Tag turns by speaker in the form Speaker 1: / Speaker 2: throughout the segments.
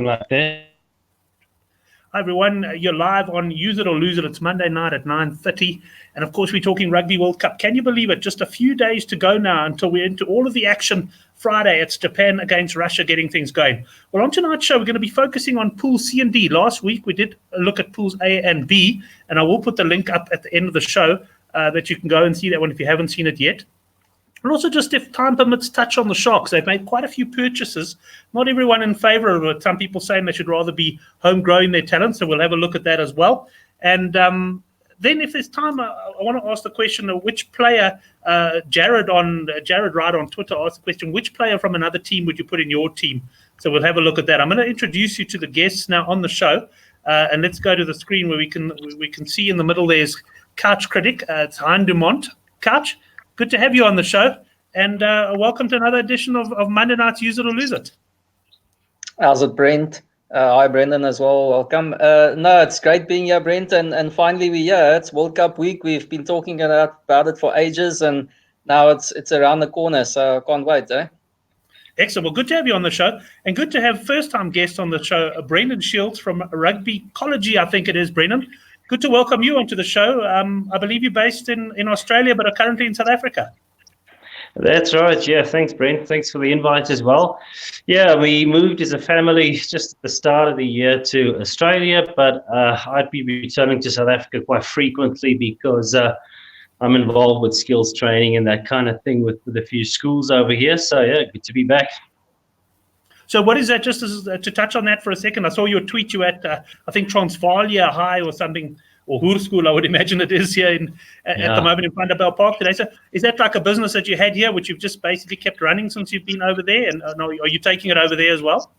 Speaker 1: like that.
Speaker 2: Hi everyone, you're live on Use It or Lose It. It's Monday night at 9:30, and of course we're talking Rugby World Cup. Can you believe it? Just a few days to go now until we're into all of the action. Friday, it's Japan against Russia getting things going. Well, on tonight's show, we're going to be focusing on Pools C and D. Last week, we did a look at Pools A and B, and I will put the link up at the end of the show that you can go and see that one if you haven't seen it yet. And also, just if time permits, touch on the Sharks. They've made quite a few purchases. Not everyone in favour of it. Some people saying they should rather be homegrown their talent, so we'll have a look at that as well. And then if there's time, I want to ask the question of which player, Jared Wright on Twitter asked the question, which player from another team would you put in your team? So we'll have a look at that. I'm going to introduce you to the guests now on the show. And let's go to the screen where we can see in the middle there's Couch Critic. It's Hein Dumont. Couch, good to have you on the show, and welcome to another edition of Monday Night's Use It or Lose It.
Speaker 3: How's it, Brent? Hi, Brendan, as well. Welcome. No, it's great being here, Brent, and finally we're here. It's World Cup week. We've been talking about it for ages, and now it's around the corner, so I can't wait, eh?
Speaker 2: Excellent. Well, good to have you on the show, and good to have first-time guest on the show, Brendan Shields from Rugby Ecology, I think it is, Brendan. Good to welcome you onto the show. I believe you're based in Australia, but are currently in South Africa.
Speaker 1: That's right. Yeah, thanks, Brent. Thanks for the invite as well. Yeah, we moved as a family just at the start of the year to Australia, but I'd be returning to South Africa quite frequently because I'm involved with skills training and that kind of thing with a few schools over here. So, yeah, good to be back.
Speaker 2: So what is that, just as, to touch on that for a second, I saw your tweet you at, I think, Transvalia High or something, or Hoërskool, I would imagine it is here at the moment in Vanderbijl Park today. So is that like a business that you had here, which you've just basically kept running since you've been over there? And are you taking it over there as well?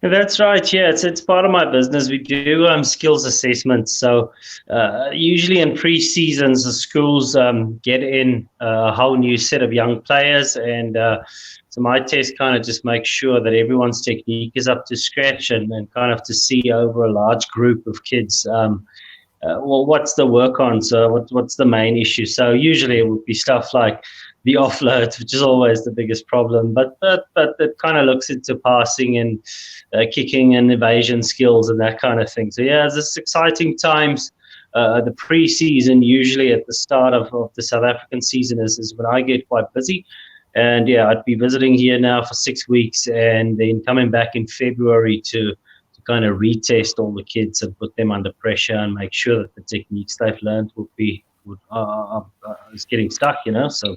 Speaker 1: That's right. Yeah, it's part of my business. We do skills assessments. So usually in pre-seasons, the schools get in a whole new set of young players, and so my test kind of just makes sure that everyone's technique is up to scratch, and kind of to see over a large group of kids, well, what's the work on? So what's the main issue? So usually it would be stuff like the offloads, which is always the biggest problem, but it kind of looks into passing and kicking and evasion skills and that kind of thing. So yeah, it's exciting times. The pre-season, usually at the start of the South African season, is when I get quite busy. And yeah, I'd be visiting here now for 6 weeks, and then coming back in February to kind of retest all the kids and put them under pressure and make sure that the techniques they've learned is getting stuck, So
Speaker 2: excellent.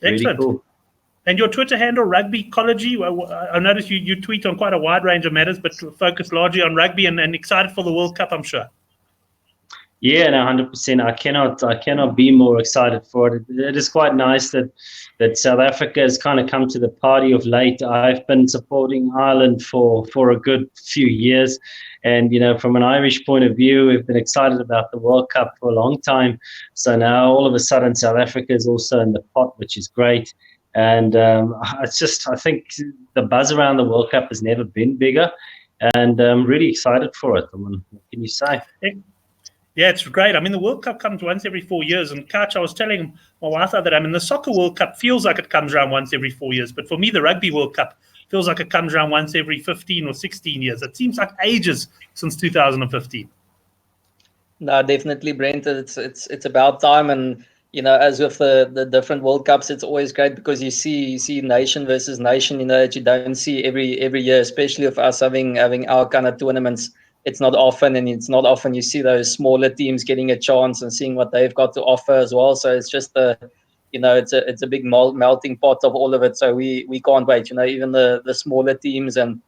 Speaker 1: Really cool.
Speaker 2: And your Twitter handle, Rugby Ecology, I noticed you tweet on quite a wide range of matters, but focus largely on rugby and excited for the World Cup, I'm sure.
Speaker 1: Yeah, no, 100%. I cannot be more excited for it. It is quite nice that South Africa has kind of come to the party of late. I've been supporting Ireland for a good few years. And, from an Irish point of view, we've been excited about the World Cup for a long time. So now all of a sudden South Africa is also in the pot, which is great. And I think the buzz around the World Cup has never been bigger. And I'm really excited for it. What can you say?
Speaker 2: Yeah, it's great. I mean, the World Cup comes once every 4 years. And, Kach, I was telling my wife that, the soccer World Cup feels like it comes around once every 4 years. But for me, the Rugby World Cup feels like it comes around once every 15 or 16 years. It seems like ages since 2015.
Speaker 3: No, definitely, Brent. It's about time. And, as with the different World Cups, it's always great because you see nation versus nation, that you don't see every year, especially with us having our kind of tournaments. It's not often you see those smaller teams getting a chance and seeing what they've got to offer as well. So it's just it's a big melting pot of all of it. So we can't wait, even the smaller teams and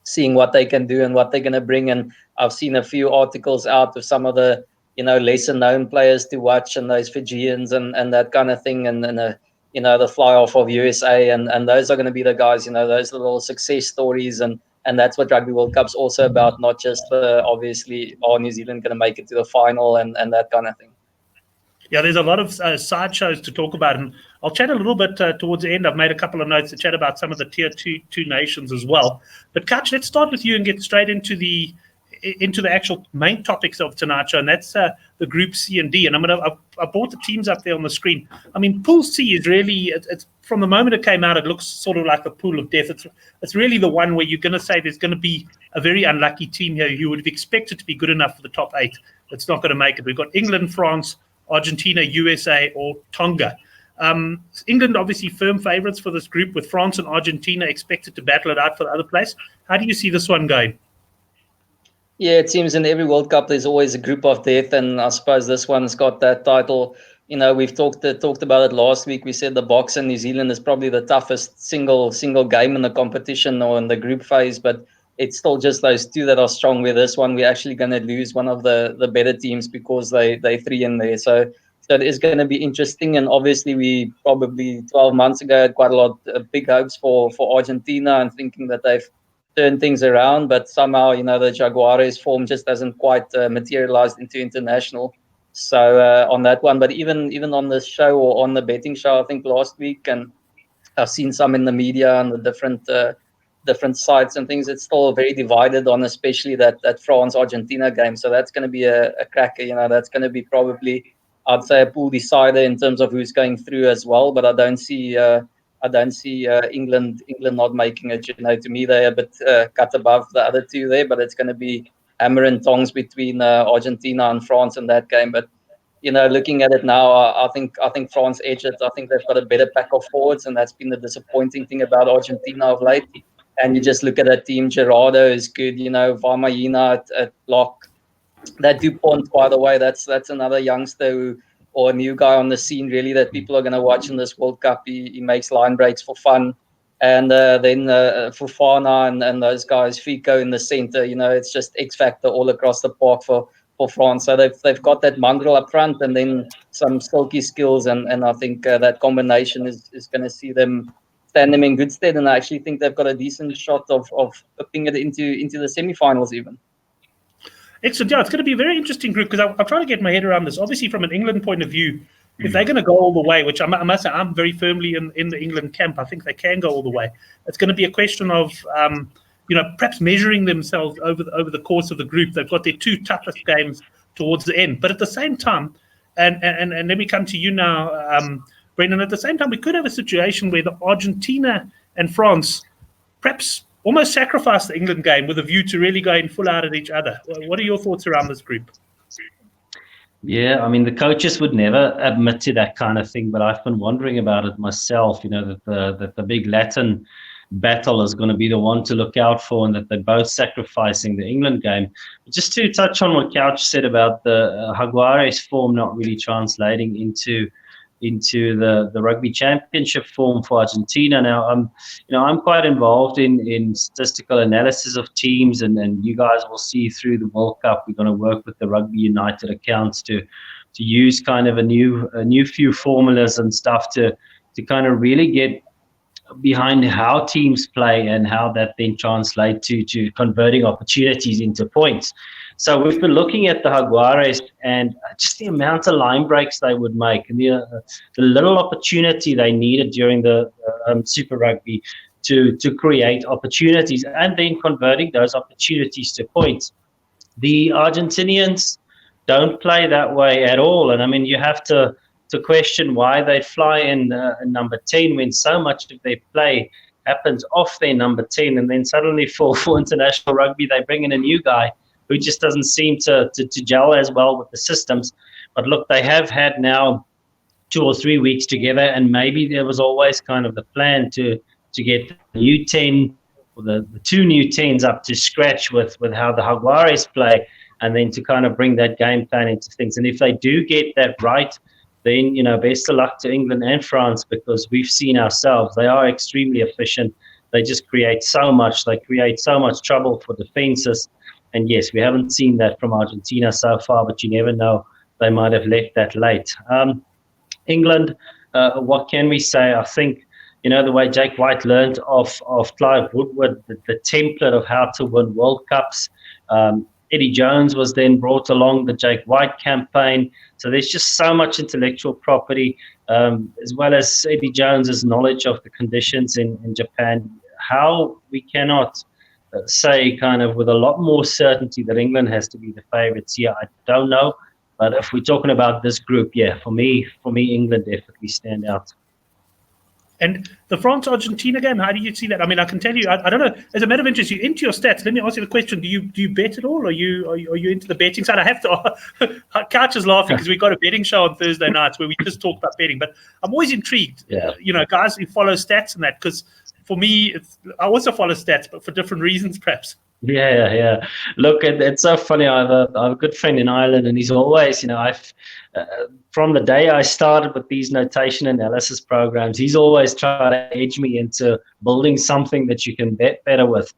Speaker 3: seeing what they can do and what they're going to bring. And I've seen a few articles out of some of the, lesser known players to watch, and those Fijians and that kind of thing. And the fly off of USA. And those are going to be the guys, those little success stories. And that's what Rugby World Cup's also about, not just obviously, New Zealand going to make it to the final and that kind of thing.
Speaker 2: Yeah, there's a lot of side shows to talk about, and I'll chat a little bit towards the end. I've made a couple of notes to chat about some of the tier two nations as well. But Kach, let's start with you and get straight into the into the actual main topics of tonight's show, and that's the Group C and D. And I brought the teams up there on the screen. I mean, Pool C is really, it's from the moment it came out, it looks sort of like a pool of death. It's really the one where you're going to say there's going to be a very unlucky team here who would have expected to be good enough for the top 8 that's not going to make it. We've got England, France, Argentina, USA, or Tonga. England obviously firm favourites for this group, with France and Argentina expected to battle it out for the other place. How do you see this one going?
Speaker 3: Yeah, it seems in every World Cup there's always a group of death, and I suppose this one's got that title. You know, we've talked about it last week. We said the Boks in New Zealand is probably the toughest single game in the competition or in the group phase, but it's still just those two that are strong. With this one, we're actually going to lose one of the better teams because they 3 in there. So it is going to be interesting. And obviously, we probably 12 months ago had quite a lot of big hopes for Argentina and thinking that they've turn things around, but somehow, you know, the Jaguares form just hasn't quite materialized into international. So on that one, but even on the show or on the betting show, I think last week, and I've seen some in the media and the different sites and things, it's still very divided on, especially that France-Argentina game. So that's going to be a cracker. You know, that's going to be probably, I'd say, a pool decider in terms of who's going through as well. But I don't see England not making it. You know, to me they're a bit cut above the other two there, but it's going to be hammer and tongs between Argentina and France in that game. But you know, looking at it now, I think France edge it. I think they've got a better pack of forwards, and that's been the disappointing thing about Argentina of late. And you just look at that team. Gerardo is good. You know, Varmaina at lock. That Dupont, by the way, that's another youngster or a new guy on the scene, really, that people are going to watch in this World Cup. He makes line breaks for fun. And then Fofana and those guys, Fico in the center, you know, it's just X factor all across the park for France. So they've got that mongrel up front and then some silky skills. And I think that combination is going to see them stand them in good stead. And I actually think they've got a decent shot of upping it into the semi-finals even.
Speaker 2: Excellent. Yeah, it's going to be a very interesting group because I'm trying to get my head around this. Obviously, from an England point of view, if they're going to go all the way, which I must say I'm very firmly in the England camp, I think they can go all the way. It's going to be a question of, perhaps measuring themselves over the course of the group. They've got their 2 toughest games towards the end. But at the same time, and let me come to you now, Brendan, at the same time, we could have a situation where the Argentina and France perhaps almost sacrifice the England game with a view to really going full out at each other. What are your thoughts around this group?
Speaker 1: Yeah, I mean, the coaches would never admit to that kind of thing, but I've been wondering about it myself, you know, that the big Latin battle is going to be the one to look out for, and that they're both sacrificing the England game. But just to touch on what Couch said about the Jaguares form not really translating into the rugby championship form for Argentina. Now, I'm quite involved in statistical analysis of teams, and you guys will see through the World Cup, we're going to work with the Rugby United accounts to use kind of a new few formulas and stuff to kind of really get behind how teams play and how that then translates to converting opportunities into points. So we've been looking at the Jaguares and just the amount of line breaks they would make, and the little opportunity they needed during the Super Rugby to create opportunities and then converting those opportunities to points. The Argentinians don't play that way at all, and I mean you have to question why they fly in number 10 when so much of their play happens off their number 10, and then suddenly for international rugby they bring in a new guy who just doesn't seem to gel as well with the systems. But look, they have had now 2 or 3 weeks together, and maybe there was always kind of the plan to get the new 10 or the 2 new 10s up to scratch with how the Jaguares play, and then to kind of bring that game plan into things. And if they do get that right, then, best of luck to England and France, because we've seen ourselves, they are extremely efficient. They just create so much. They create so much trouble for defenses. And yes, we haven't seen that from Argentina so far, but you never know. They might have left that late. England, what can we say? I think, the way Jake White learned of Clive Woodward, the template of how to win World Cups. Eddie Jones was then brought along the Jake White campaign. So there's just so much intellectual property, as well as Eddie Jones's knowledge of the conditions in Japan. How we cannot say kind of with a lot more certainty that England has to be the favourites here. I don't know, but if we're talking about this group, yeah, for me, England definitely stand out.
Speaker 2: And the France-Argentina game, how do you see that? I mean, I can tell you, I don't know. As a matter of interest, you into your stats. Let me ask you the question: Do you bet at all? Are you into the betting side? I have to. Couch is laughing because we got a betting show on Thursday nights where we just talk about betting. But I'm always intrigued.
Speaker 1: Yeah.
Speaker 2: Guys who follow stats and that, because for me, I also follow stats, but for different reasons, perhaps.
Speaker 1: Yeah. Look, it's so funny. I have a good friend in Ireland, and he's always, from the day I started with these notation analysis programs, he's always tried to edge me into building something that you can bet better with.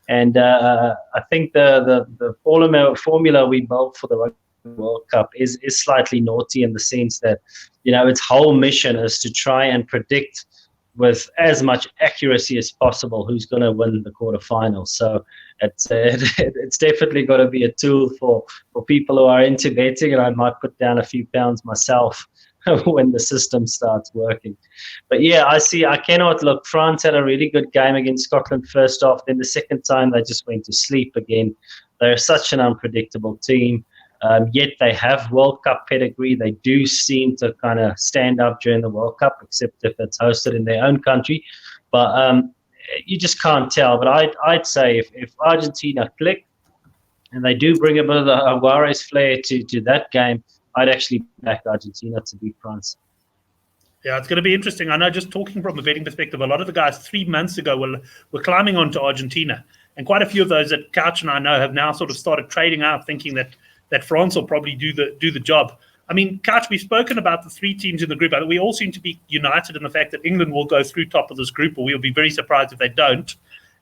Speaker 1: And I think the formula we built for the Rugby World Cup is slightly naughty in the sense that, its whole mission is to try and predict with as much accuracy as possible who's going to win the quarterfinals. So it's definitely got to be a tool for people who are into betting, and I might put down a few pounds myself when the system starts working. But yeah, I cannot look. France had a really good game against Scotland first off. Then the second time they just went to sleep again. They're such an unpredictable team. Yet they have World Cup pedigree. They do seem to kind of stand up during the World Cup, except if it's hosted in their own country. But you just can't tell. But I'd say if Argentina click and they do bring a bit of the Aguares flair to that game, I'd actually back Argentina to beat France.
Speaker 2: Yeah, it's going to be interesting. I know, just talking from a betting perspective, a lot of the guys 3 months ago were climbing onto Argentina. And quite a few of those that Couch and I know have now sort of started trading out, thinking that France will probably do the job. I mean, Couch, we've spoken about the 3 teams in the group. We all seem to be united in the fact that England will go through top of this group, or we'll be very surprised if they don't,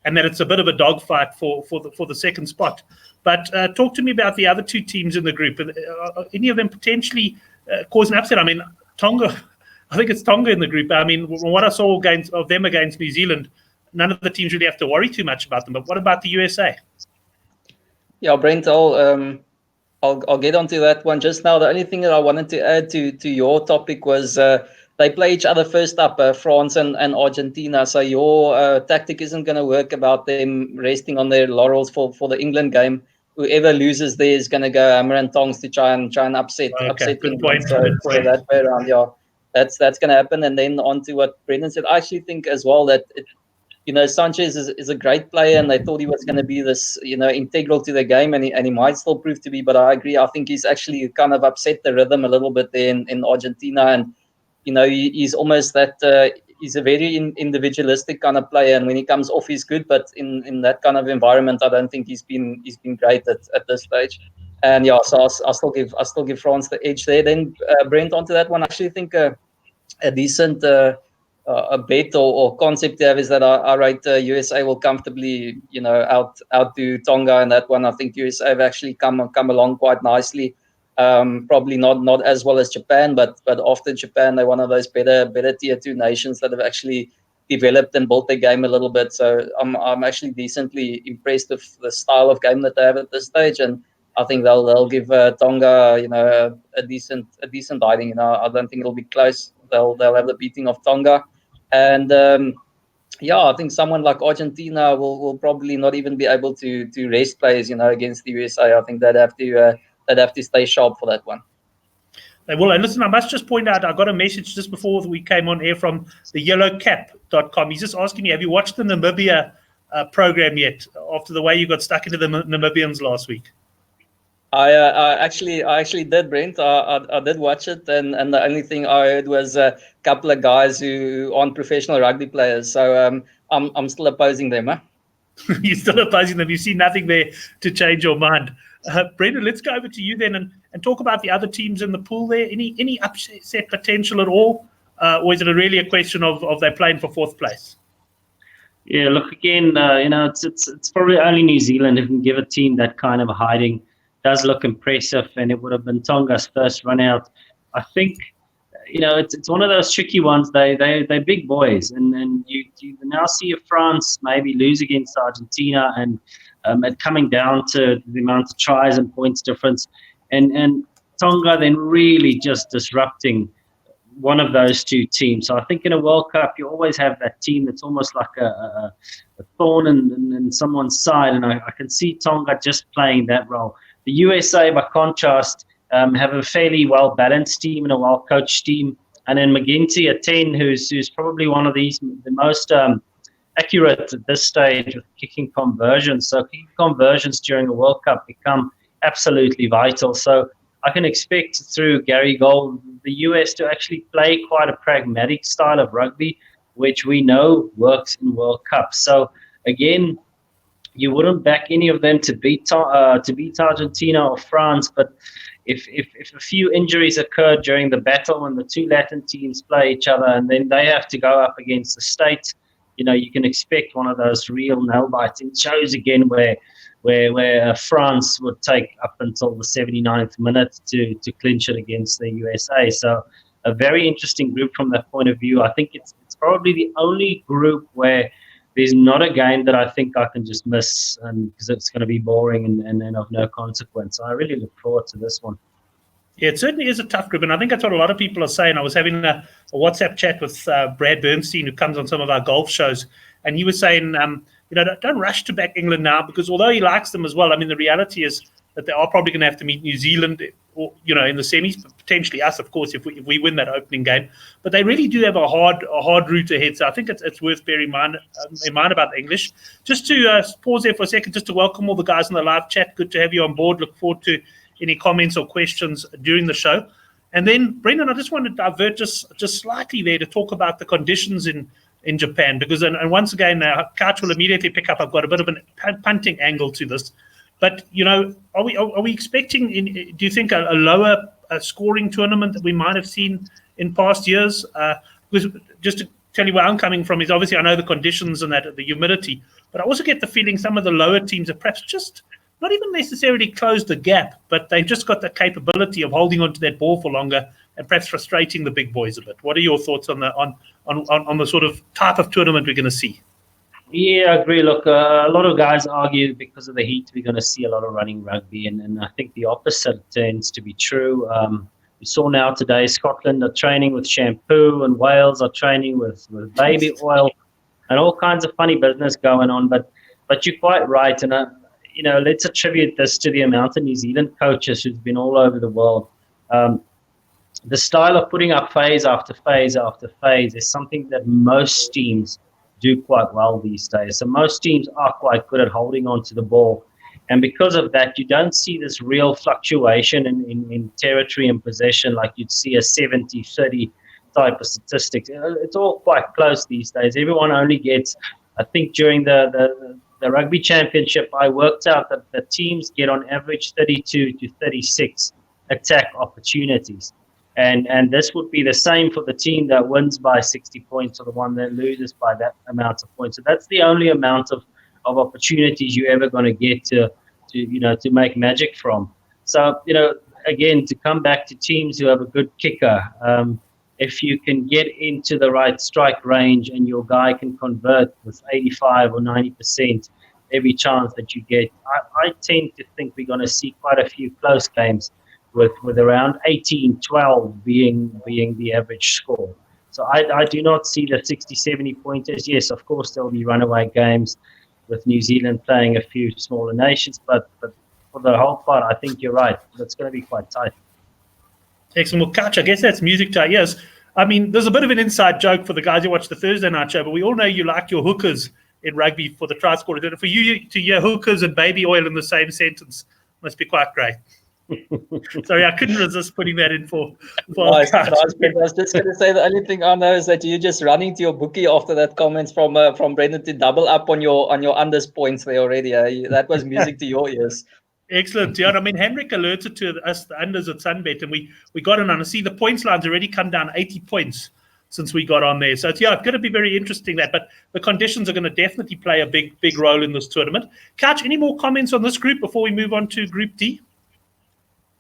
Speaker 2: and that it's a bit of a dogfight for the second spot. But talk to me about the other 2 teams in the group. Are any of them potentially cause an upset? I mean, Tonga, I think it's Tonga in the group. I mean, from what I saw of them against New Zealand, none of the teams really have to worry too much about them. But what about the USA?
Speaker 3: Yeah, Brent, I'll get onto that one just now. The only thing that I wanted to add to your topic was they play each other first up, France and Argentina. So your tactic isn't going to work about them resting on their laurels for the England game. Whoever loses there is going to go hammer and tongs to try and upset
Speaker 2: good
Speaker 3: England.
Speaker 2: Point.
Speaker 3: So that way around, yeah, that's going to happen. And then on to what Brendan said, I actually think as well that Sanchez is a great player, and they thought he was going to be this, integral to the game, and he might still prove to be. But I agree. I think he's actually kind of upset the rhythm a little bit there in Argentina, and he's almost that. He's a very individualistic kind of player, and when he comes off, he's good. But in that kind of environment, I don't think he's been great at this stage. And yeah, so I still give France the edge there. Then Brent, onto that one, I actually think a decent. A bet or concept to have is that I rate USA will comfortably, outdo Tonga in that one. I think USA have actually come along quite nicely. Probably not as well as Japan, but after Japan, they're one of those better tier 2 nations that have actually developed and built their game a little bit. So I'm actually decently impressed with the style of game that they have at this stage, and I think they'll give Tonga, a decent hiding. I don't think it'll be close. They'll have the beating of Tonga. And I think someone like Argentina will probably not even be able to rest players, against the USA. I think they'd have to stay sharp for that one.
Speaker 2: They will. And listen, I must just point out, I got a message just before we came on air from the yellowcap.com. He's just asking me, have you watched the Namibia program yet, after the way you got stuck into the Namibians last week?
Speaker 3: I actually did, Brent. I did watch it, and the only thing I heard was a couple of guys who aren't professional rugby players. So I'm still opposing them. Huh?
Speaker 2: You're still opposing them. You see nothing there to change your mind. Brendan, let's go over to you then and talk about the other teams in the pool there. Any upset potential at all, or is it really a question of they're playing for 4th place?
Speaker 1: Yeah, look, again, it's probably only New Zealand who can give a team that kind of hiding. Does look impressive, and it would have been Tonga's first run out. I think, it's one of those tricky ones. They're big boys, and you now see if France maybe lose against Argentina, and it coming down to the amount of tries and points difference, and Tonga then really just disrupting one of those two teams. So I think in a World Cup, you always have that team that's almost like a thorn in someone's side, and I can see Tonga just playing that role. The USA, by contrast, have a fairly well-balanced team and a well-coached team. And then McGinty at 10, who's probably one of the most accurate at this stage with kicking conversions. So kicking conversions during a World Cup become absolutely vital. So I can expect through Gary Gold, the US to actually play quite a pragmatic style of rugby, which we know works in World Cups. So again, you wouldn't back any of them to beat Argentina or France, but if a few injuries occur during the battle when the two Latin teams play each other, and then they have to go up against the States, you can expect one of those real nail-biting shows again, where France would take up until the 79th minute to clinch it against the USA. So a very interesting group from that point of view. I think it's probably the only group where there's not a game that I think I can just miss because it's going to be boring and of no consequence. So I really look forward to this one.
Speaker 2: Yeah, it certainly is a tough group, and I think that's what a lot of people are saying. I was having a WhatsApp chat with Brad Bernstein, who comes on some of our golf shows, and he was saying, don't rush to back England now, because although he likes them as well, I mean, the reality is that they are probably going to have to meet New Zealand, or in the semis, potentially us, of course, if we win that opening game. But they really do have a hard route ahead. So I think it's worth bearing in mind about the English. Just to pause there for a second, just to welcome all the guys in the live chat. Good to have you on board. Look forward to any comments or questions during the show. And then, Brendan, I just want to divert just slightly there to talk about the conditions in Japan, because, and once again, Couch will immediately pick up, I've got a bit of a punting angle to this. But, are we expecting, do you think, a lower scoring tournament that we might have seen in past years? Because just to tell you where I'm coming from is, obviously I know the conditions and that the humidity, but I also get the feeling some of the lower teams are perhaps just not even necessarily closed the gap, but they've just got the capability of holding onto that ball for longer and perhaps frustrating the big boys a bit. What are your thoughts on the sort of type of tournament we're going to see?
Speaker 1: Yeah, I agree. Look, a lot of guys argue because of the heat we're going to see a lot of running rugby, and I think the opposite tends to be true. We saw now today Scotland are training with shampoo, and Wales are training with baby oil, and all kinds of funny business going on. But you're quite right, and let's attribute this to the amount of New Zealand coaches who've been all over the world. The style of putting up phase after phase after phase is something that most teams do quite well these days. So most teams are quite good at holding on to the ball. And because of that, you don't see this real fluctuation in territory and possession like you'd see a 70-30 type of statistics. It's all quite close these days. Everyone only gets, I think during the Rugby Championship, I worked out that the teams get on average 32 to 36 attack opportunities. And this would be the same for the team that wins by 60 points or the one that loses by that amount of points. So that's the only amount of opportunities you're ever going to get to make magic from. So, again, to come back to teams who have a good kicker, if you can get into the right strike range and your guy can convert with 85 or 90% every chance that you get, I tend to think we're going to see quite a few close games with around 18-12 being the average score. So I do not see the 60-70 pointers. Yes, of course, there'll be runaway games with New Zealand playing a few smaller nations, but for the whole part, I think you're right. It's going to be quite tight.
Speaker 2: Excellent. Well, Couch, I guess that's music to our ears. I mean, there's a bit of an inside joke for the guys who watch the Thursday night show, but we all know you like your hookers in rugby for the try scorer. For you to hear hookers and baby oil in the same sentence must be quite great. Sorry, I couldn't resist putting that in for
Speaker 3: nice. I was just going to say the only thing I know is that you're just running to your bookie after that comments from Brendan to double up on your unders points there already. That was music to your ears.
Speaker 2: Excellent. Yeah, I mean, Henrik alerted to us the unders at Sunbet, and we got on. And see the points line's already come down 80 points since we got on there. So it's going to be very interesting but the conditions are going to definitely play a big role in this tournament. Couch, any more comments on this group before we move on to Group D?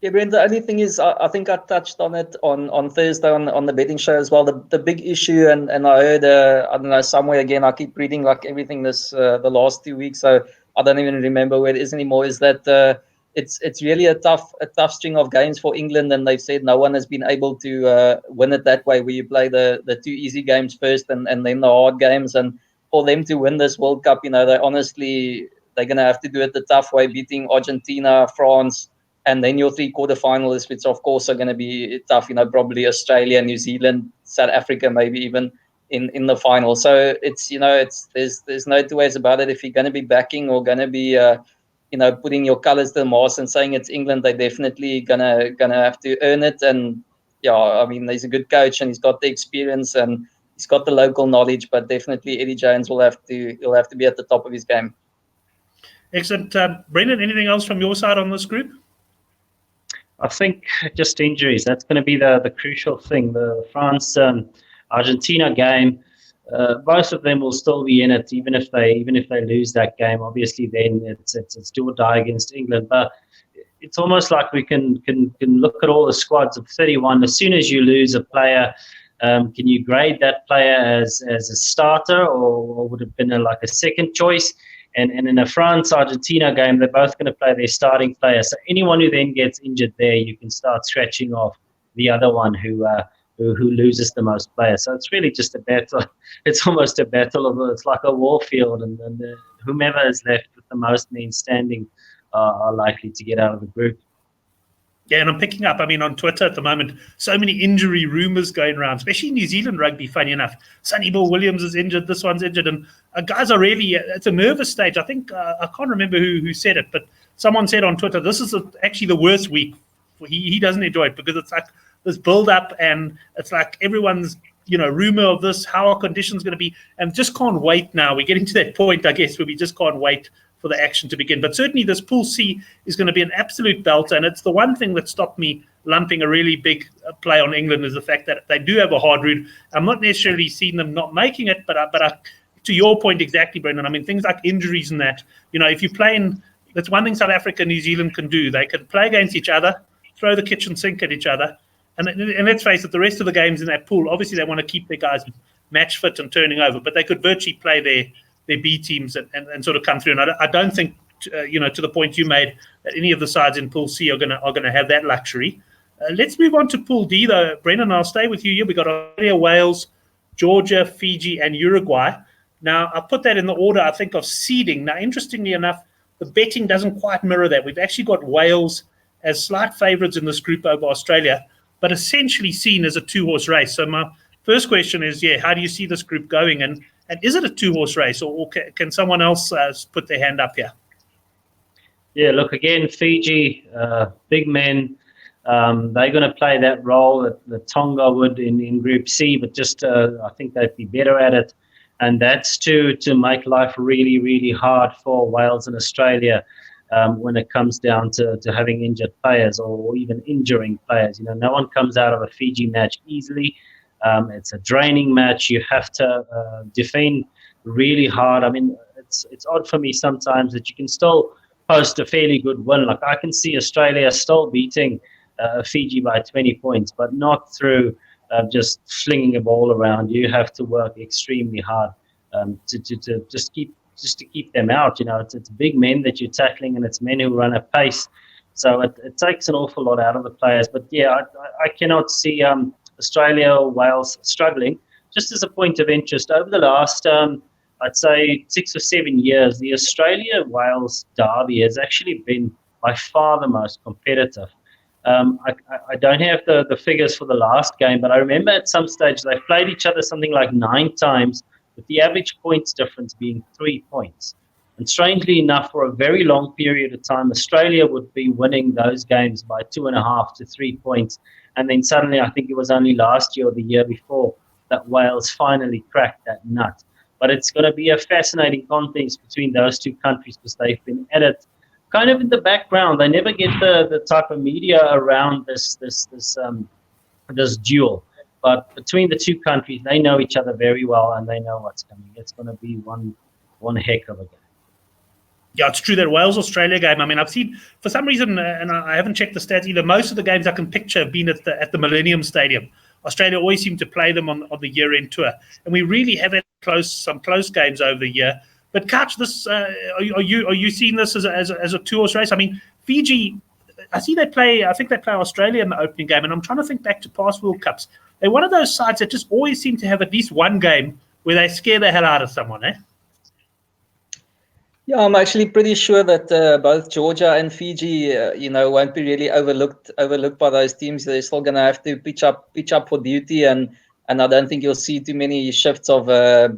Speaker 3: Yeah, Brent, the only thing is, I think I touched on it on Thursday on the betting show as well. The big issue, and I heard, I don't know, somewhere again, I keep reading like everything the last 2 weeks, so I don't even remember where it is anymore, is that it's really a tough string of games for England, and they've said no one has been able to win it that way, where you play the two easy games first and then the hard games. And for them to win this World Cup, they're going to have to do it the tough way, beating Argentina, France, and then your three quarterfinalists, which of course are going to be tough. Probably Australia, New Zealand, South Africa, maybe even in the final. So it's there's no two ways about it. If you're going to be backing or going to be putting your colours to the mast and saying it's England, they're definitely gonna have to earn it. And yeah, I mean, he's a good coach and he's got the experience and he's got the local knowledge. But definitely Eddie Jones he'll have to be at the top of his game.
Speaker 2: Excellent. Brendan, anything else from your side on this group?
Speaker 1: I think just injuries. That's going to be the crucial thing. The France Argentina game. Both of them will still be in it, even if they lose that game. Obviously, then it's do or die against England. But it's almost like we can look at all the squads of 31. As soon as you lose a player, can you grade that player as a starter, or would it have been a second choice? And in a France-Argentina game, they're both going to play their starting player. So anyone who then gets injured there, you can start scratching off the other one who loses the most players. So it's really just a battle. It's almost a battle it's like a war field, and whomever is left with the most men standing are likely to get out of the group.
Speaker 2: Yeah, and I'm picking up, on Twitter at the moment, so many injury rumours going around, especially New Zealand rugby, funny enough. Sonny Bill Williams is injured, this one's injured, and guys are really, it's a nervous stage. I think, I can't remember who said it, but someone said on Twitter, this is actually the worst week. He doesn't enjoy it because it's like this build-up, and it's like everyone's, rumour of this, how are conditions going to be, and just can't wait now. We're getting to that point, I guess, where we just can't wait for the action to begin. But certainly this Pool C is going to be an absolute belter, and it's the one thing that stopped me lumping a really big play on England is the fact that they do have a hard route. I'm not necessarily seeing them not making it, but to your point exactly, Brendan, things like injuries and that, if you play in, that's one thing South Africa and New Zealand can do. They can play against each other, throw the kitchen sink at each other, and let's face it, the rest of the games in that pool, obviously they want to keep their guys match fit and turning over, but they could virtually play their B teams and sort of come through. And I don't think, to the point you made, that any of the sides in Pool C are going to have that luxury. Let's move on to Pool D, though. Brendan, I'll stay with you here. We've got Australia, Wales, Georgia, Fiji, and Uruguay. Now, I'll put that in the order, I think, of seeding. Now, interestingly enough, the betting doesn't quite mirror that. We've actually got Wales as slight favourites in this group over Australia, but essentially seen as a two-horse race. So my first question is, how do you see this group going? And is it a two-horse race, or can someone else put their hand up here?
Speaker 1: Yeah, look, again, Fiji, big men, they're going to play that role that Tonga would in Group C, but just I think they'd be better at it. And that's to make life really, really hard for Wales and Australia when it comes down to having injured players or even injuring players. No one comes out of a Fiji match easily. It's a draining match. You have to defend really hard. It's odd for me sometimes that you can still post a fairly good win. Like I can see Australia still beating Fiji by 20 points, but not through just flinging a ball around. You have to work extremely hard to just keep them out. It's big men that you're tackling, and it's men who run a pace. So it takes an awful lot out of the players. But yeah, I cannot see Australia or Wales struggling. Just as a point of interest, over the last, I'd say 6 or 7 years, the Australia-Wales derby has actually been by far the most competitive. I don't have the figures for the last game, but I remember at some stage they played each other something like 9 times, with the average points difference being 3 points. And strangely enough, for a very long period of time, Australia would be winning those games by 2.5 to 3 points. And then suddenly, I think it was only last year or the year before, that Wales finally cracked that nut. But it's going to be a fascinating contest between those two countries because they've been at it kind of in the background. They never get the type of media around this duel. But between the two countries, they know each other very well and they know what's coming. It's going to be one heck of a game.
Speaker 2: Yeah, it's true, that Wales-Australia game. I've seen, for some reason, and I haven't checked the stats either, most of the games I can picture have been at the Millennium Stadium. Australia always seem to play them on the year-end tour. And we really have had some close games over the year. But Couch, this are you seeing this as a two-horse race? Fiji, I see I think they play Australia in the opening game, and I'm trying to think back to past World Cups. They're one of those sides that just always seem to have at least one game where they scare the hell out of someone, eh?
Speaker 3: Yeah, I'm actually pretty sure that both Georgia and Fiji, won't be really overlooked by those teams. They're still going to have to pitch up for duty, and I don't think you'll see too many shifts of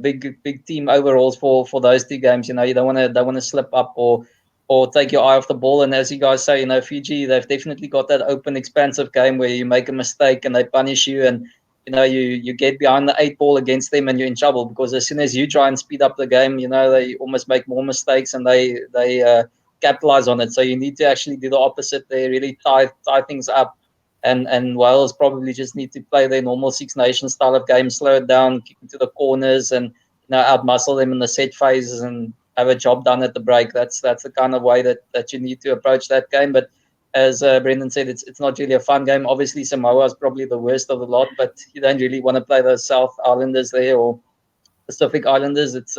Speaker 3: big team overalls for those two games. You don't want to slip up or take your eye off the ball. And as you guys say, Fiji, they've definitely got that open, expansive game where you make a mistake and they punish you, and you get behind the 8 ball against them and you're in trouble, because as soon as you try and speed up the game, they almost make more mistakes and they capitalize on it. So you need to actually do the opposite. They really tie things up, and Wales probably just need to play their normal Six Nations style of game, slow it down, kick into the corners, and outmuscle them in the set phases and have a job done at the break. That's the kind of way that you need to approach that game. But as Brendan said, it's not really a fun game. Obviously, Samoa is probably the worst of the lot, but you don't really want to play those South Islanders there or Pacific Islanders. It's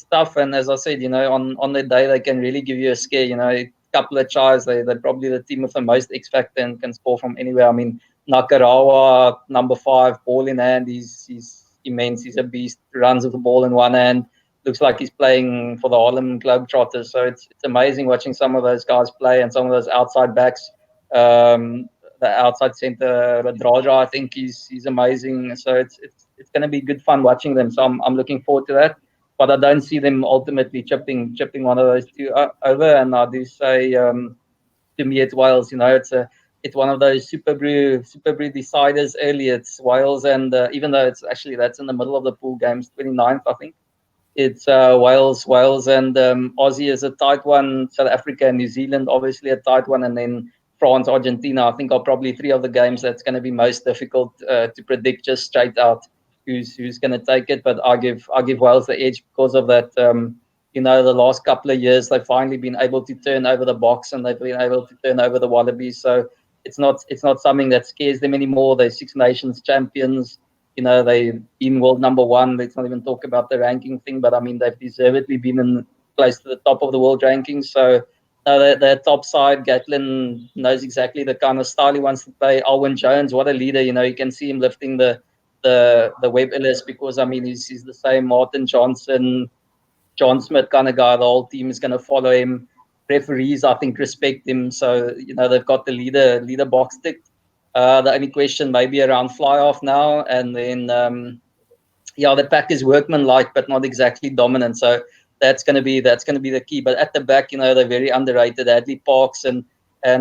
Speaker 3: tough, and as I said, on their day they can really give you a scare. A couple of tries, they're probably the team with the most X factor and can score from anywhere. I mean, Nakarawa, number 5, ball in hand, he's immense. He's a beast. Runs with the ball in one hand. Looks like he's playing for the Harlem Globetrotters. So it's amazing watching some of those guys play, and some of those outside backs. The outside center, Radraja, I think he's amazing. So it's going to be good fun watching them. So I'm looking forward to that. But I don't see them ultimately chipping one of those two over. And I do say, to me, it's Wales. It's one of those super brew deciders early. It's Wales, and even though that's in the middle of the pool games, 29th, I think. It's Wales, and Aussie is a tight one. South Africa and New Zealand, obviously a tight one, and then France, Argentina. I think are probably 3 of the games that's going to be most difficult to predict just straight out who's going to take it. But I give Wales the edge because of that. The last couple of years they've finally been able to turn over the box, and they've been able to turn over the Wallabies. So it's not something that scares them anymore. They're Six Nations champions. They've been world number 1. Let's not even talk about the ranking thing, but I mean, they've deservedly been in place to the top of the world rankings. So they're top side. Gatlin knows exactly the kind of style he wants to play. Alwyn Jones, what a leader. You can see him lifting the Webb Ellis, because I mean, he's the same Martin Johnson, John Smith kind of guy. The whole team is going to follow him. Referees, I think, respect him. So they've got the leader box ticked. The only question maybe around fly off now, and then the pack is workmanlike but not exactly dominant. So that's going to be the key. But at the back, they're very underrated. Hadley Parks and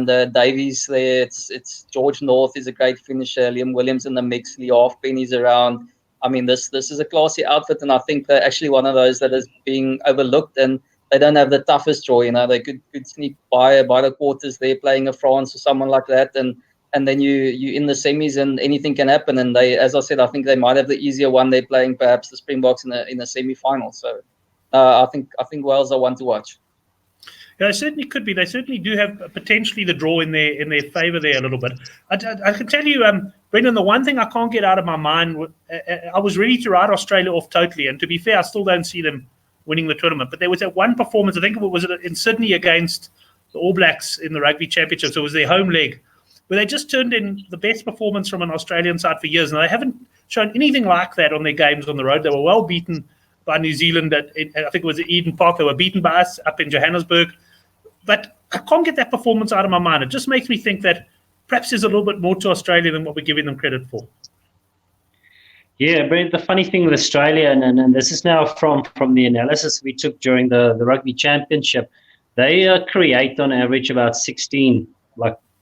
Speaker 3: Davies there. It's George North is a great finisher. Liam Williams in the mix. Lee Halfpenny's around. I mean, this is a classy outfit, and I think they're actually one of those that is being overlooked, and they don't have the toughest draw. They could sneak by the quarters there, playing a France or someone like that, and then you in the semis, and anything can happen. And they, as I said, I think they might have the easier one. They're playing perhaps the Springboks in a semi-final. So I think Wales are one to watch.
Speaker 2: Yeah, they certainly could be. They certainly do have potentially the draw in their favour there a little bit. I can tell you, Brendan, the one thing I can't get out of my mind, I was ready to write Australia off totally. And to be fair, I still don't see them winning the tournament. But there was that one performance, I think it was in Sydney against the All Blacks in the Rugby Championship. So it was their home leg, where they just turned in the best performance from an Australian side for years. And they haven't shown anything like that on their games on the road. They were well beaten by New Zealand I think it was at Eden Park. They were beaten by us up in Johannesburg. But I can't get that performance out of my mind. It just makes me think that perhaps there's a little bit more to Australia than what we're giving them credit for.
Speaker 1: Yeah, Brent, the funny thing with Australia, and this is now from the analysis we took during the Rugby Championship, they create on average about 16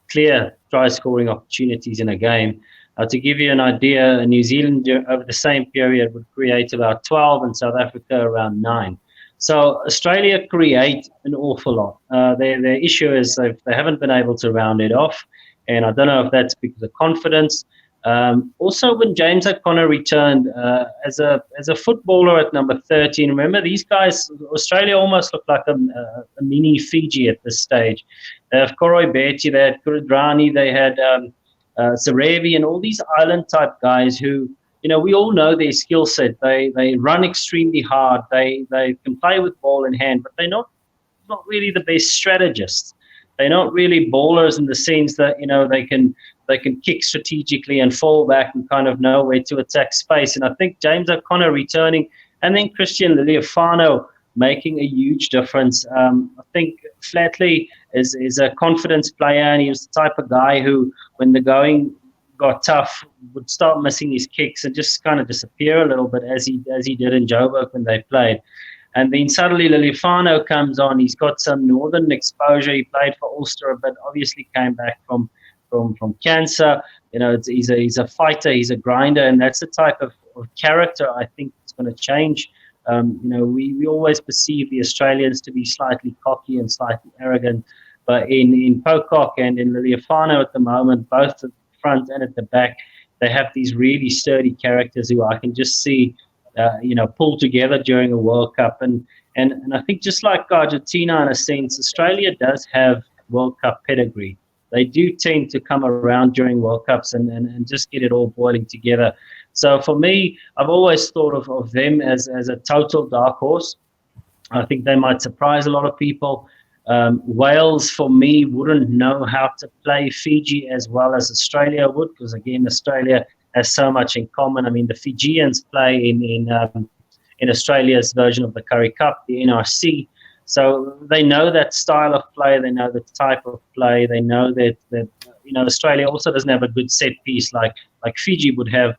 Speaker 1: clear try-scoring opportunities in a game. To give you an idea, New Zealand over the same period would create about 12, and South Africa around 9. So Australia create an awful lot. Their issue is they haven't been able to round it off, and I don't know if that's because of confidence. Also, when James O'Connor returned as a footballer at number 13, remember these guys, Australia almost looked like a mini Fiji at this stage. They have Koroi Beti, they had Kuridrani, they had Zarevi, and all these island-type guys who, we all know their skill set. They run extremely hard. They can play with ball in hand, but they're not really the best strategists. They're not really ballers in the sense that they can kick strategically and fall back and kind of know where to attack space. And I think James O'Connor returning, and then Christian Liliafano making a huge difference. I think Flatley is a confidence player, and he was the type of guy who, when the going got tough, would start missing his kicks and just kind of disappear a little bit, as he did in Joburg when they played. And then suddenly Liliafano comes on. He's got some northern exposure. He played for Ulster, but obviously came back from cancer. He's a fighter. He's a grinder, and that's the type of character I think it's going to change. We always perceive the Australians to be slightly cocky and slightly arrogant, but in Pocock and in Liliafano at the moment, both at the front and at the back, they have these really sturdy characters who I can just see pull together during a World Cup. And I think just like Argentina, in a sense, Australia does have World Cup pedigree. They do tend to come around during World Cups and just get it all boiling together. So for me, I've always thought of them as a total dark horse. I think they might surprise a lot of people. Wales, for me, wouldn't know how to play Fiji as well as Australia would, because, again, Australia has so much in common. I mean, the Fijians play in Australia's version of the Currie Cup, the NRC. So they know that style of play. They know the type of play. They know that Australia also doesn't have a good set piece like Fiji would have,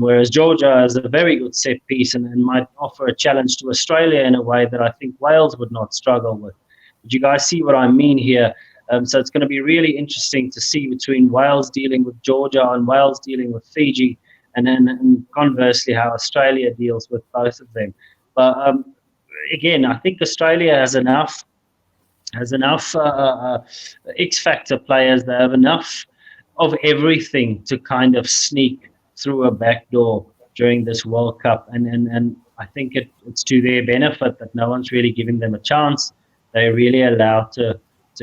Speaker 1: whereas Georgia has a very good set piece and might offer a challenge to Australia in a way that I think Wales would not struggle with. But you guys see what I mean here? So it's going to be really interesting to see between Wales dealing with Georgia and Wales dealing with Fiji, and then conversely how Australia deals with both of them. But again, I think Australia has enough X-factor players. They have enough of everything to kind of sneak through a back door during this World Cup. And I think it's to their benefit that no one's really giving them a chance. They're really allowed to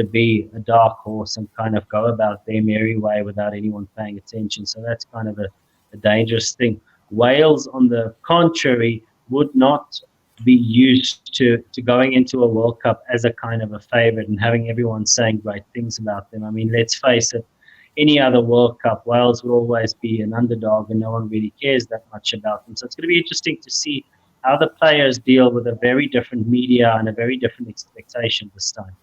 Speaker 1: be a dark horse and kind of go about their merry way without anyone paying attention. So that's kind of a dangerous thing. Wales, on the contrary, would not be used to going into a World Cup as a kind of a favorite and having everyone saying great things about them. I mean, let's face it, any other World Cup, Wales would always be an underdog and no one really cares that much about them. So it's going to be interesting to see how the players deal with a very different media and a very different expectation this time.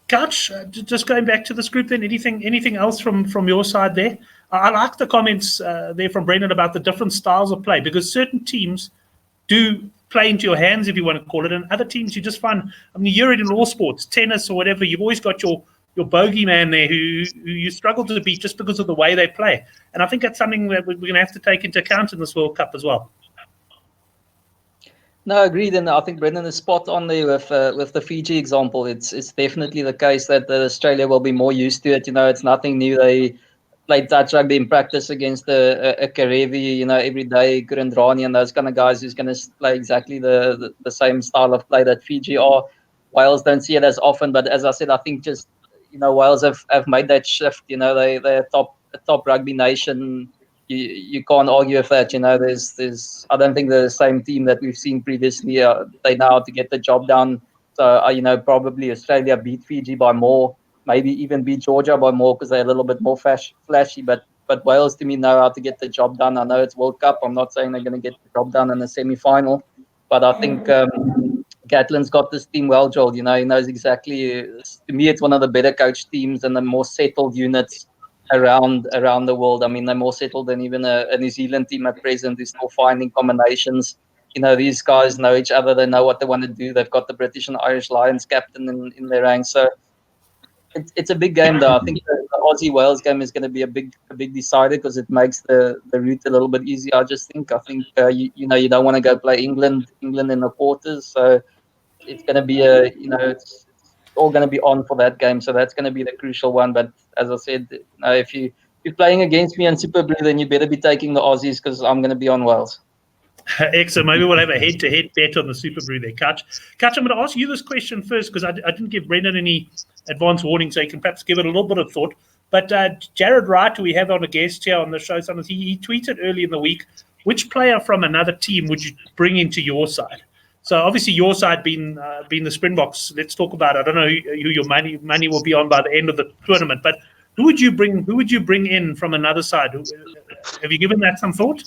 Speaker 2: Coach, just going back to this group then, anything else from your side there? I like the comments there from Brendan about the different styles of play, because certain teams do play into your hands, if you want to call it, and other teams you just find, I mean, you're in all sports, tennis or whatever, you've always got your bogeyman there who you struggle to beat just because of the way they play. And I think that's something that we're going to have to take into account in this World Cup as well.
Speaker 3: No, agreed, and I think Brendan is spot on there with the Fiji example. It's definitely the case that Australia will be more used to it. It's nothing new. They played touch rugby in practice against a Karevi, every day, Kurandrani and those kind of guys who's going to play exactly the same style of play that Fiji are. Wales don't see it as often, but as I said, I think just Wales have made that shift. They're a top rugby nation. You can't argue with that. There's I don't think the same team that we've seen previously. They know how to get the job done. So probably Australia beat Fiji by more, maybe even beat Georgia by more because they're a little bit more flashy. But Wales to me know how to get the job done. I know it's World Cup. I'm not saying they're going to get the job done in the semi-final, but I think Gatlin's got this team well drilled. He knows exactly. To me, it's one of the better coached teams and the more settled units around the world. I mean, they're more settled than even a New Zealand team at present who's still finding combinations. These guys know each other. They know what they want to do. They've got the British and Irish Lions captain in their ranks. So it's a big game, though. I think the Aussie-Wales game is going to be a big decider because it makes the route a little bit easier. I think you don't want to go play England in the quarters. So it's going to be it's all going to be on for that game. So that's going to be the crucial one. But as I said, if you're playing against me in Super Blue, then you better be taking the Aussies because I'm going to be on Wales.
Speaker 2: Excellent. Maybe we'll have a head-to-head bet on the Super Brew there, Kutch. Kutch, I'm going to ask you this question first because I didn't give Brendan any advance warning, so you can perhaps give it a little bit of thought. But Jared Wright, who we have on a guest here on the show, sometimes he tweeted early in the week, which player from another team would you bring into your side? So obviously your side being the Springboks. Let's talk about it. I don't know who your money will be on by the end of the tournament, but who would you bring in from another side? Have you given that some thought?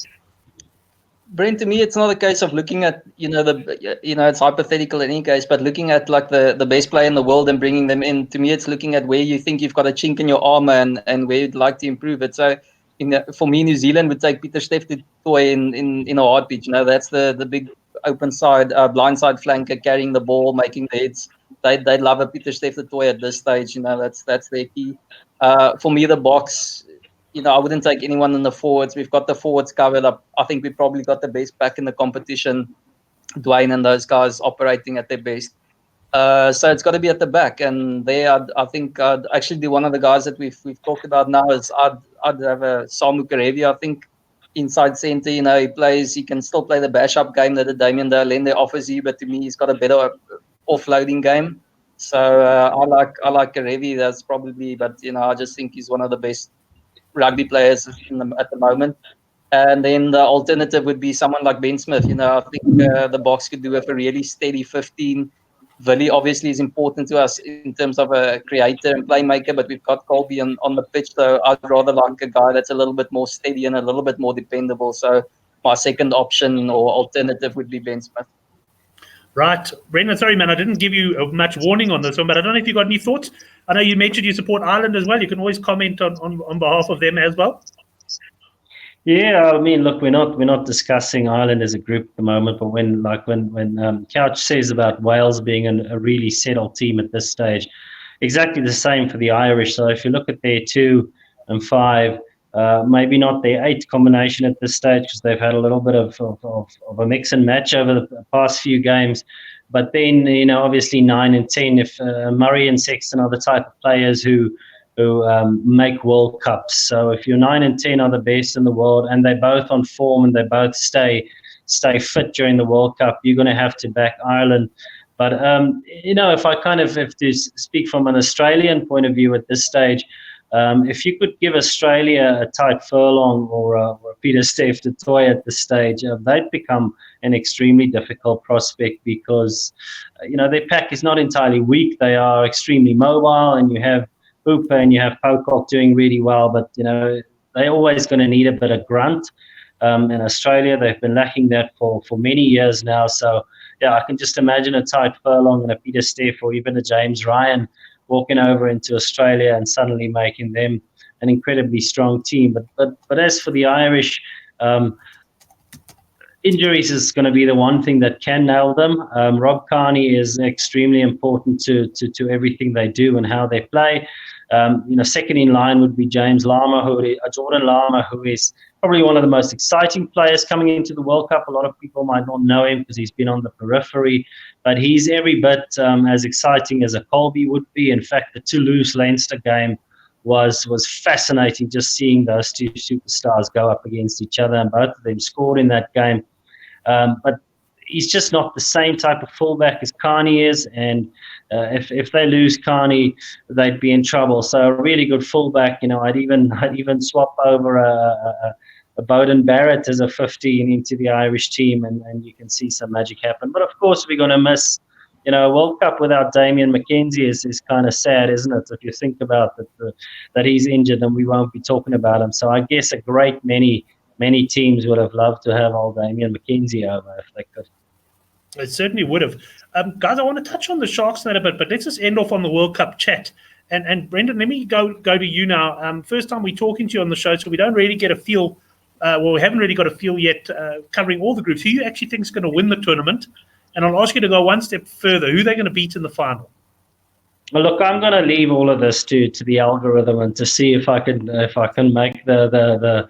Speaker 3: Brent, to me, it's not a case of looking at, it's hypothetical in any case, but looking at like the best player in the world and bringing them in. To me, it's looking at where you think you've got a chink in your armor and where you'd like to improve it. So, for me, New Zealand would take Pieter Steff du Toit in a heartbeat. That's the big open side, blind side flanker carrying the ball, making the hits. They'd love a Pieter Steff du Toit at this stage. That's their key. For me, the box. I wouldn't take anyone in the forwards. We've got the forwards covered up. I think we probably got the best back in the competition. Dwayne and those guys operating at their best. So it's got to be at the back. And there, I think actually one of the guys that we've talked about now is I'd have a Samu Karevi, I think, inside centre. He can still play the bash-up game that Damien de Allende offers you, but to me, he's got a better offloading game. So I like Karevi. That's probably, but I just think he's one of the best rugby players at the moment. And then the alternative would be someone like Ben Smith. I think the box could do with a really steady 15. Willie obviously is important to us in terms of a creator and playmaker, but we've got Colby on the pitch, so I'd rather like a guy that's a little bit more steady and a little bit more dependable. So my second option or alternative would be Ben Smith.
Speaker 2: Right. Brendan, sorry, man, I didn't give you much warning on this one, but I don't know if you got any thoughts. I know you mentioned you support Ireland as well. You can always comment on behalf of them as well.
Speaker 1: Yeah, I mean, look, we're not discussing Ireland as a group at the moment, but when Couch says about Wales being a really settled team at this stage, exactly the same for the Irish. So if you look at their 2 and 5, maybe not their 8 combination at this stage because they've had a little bit of a mix and match over the past few games. But then, obviously 9 and 10, if Murray and Sexton are the type of players who make World Cups. So if your 9 and 10 are the best in the world and they're both on form and they both stay fit during the World Cup, you're going to have to back Ireland. But, if I kind of have to speak from an Australian point of view at this stage, if you could give Australia a Tadhg Furlong or a Pieter Steff du Toit at this stage, they'd become an extremely difficult prospect because, their pack is not entirely weak. They are extremely mobile, and you have Hooper and you have Pocock doing really well, but, they're always going to need a bit of grunt. In Australia, they've been lacking that for many years now. So, yeah, I can just imagine a Tadhg Furlong and a Pieter Steff or even a James Ryan walking over into Australia and suddenly making them an incredibly strong team. But as for the Irish, injuries is going to be the one thing that can nail them. Rob Kearney is extremely important to everything they do and how they play. Second in line would be Jordan Lama, who is probably one of the most exciting players coming into the World Cup. A lot of people might not know him because he's been on the periphery, but he's every bit as exciting as a Colby would be. In fact, the Toulouse-Leinster game was fascinating, just seeing those two superstars go up against each other, and both of them scored in that game. But he's just not the same type of fullback as Kearney is, and if they lose Kearney, they'd be in trouble. So a really good fullback, I'd even swap over a Bowden Barrett as a 15 into the Irish team, and you can see some magic happen. But of course, we're going to miss. A World Cup without Damien McKenzie is kind of sad, isn't it? If you think about that he's injured, then we won't be talking about him. So I guess a great many teams would have loved to have old Damien McKenzie over if they could.
Speaker 2: It certainly would have. Guys, I want to touch on the Sharks net a bit, but let's just end off on the World Cup chat. And Brendan, let me go to you now. First time we're talking to you on the show, so we don't really get a feel. We haven't really got a feel yet covering all the groups. Who you actually think is going to win the tournament? And I'll ask you to go one step further. Who they're going to beat in the final?
Speaker 1: Well, look, I'm going to leave all of this to the algorithm and to see if I can make the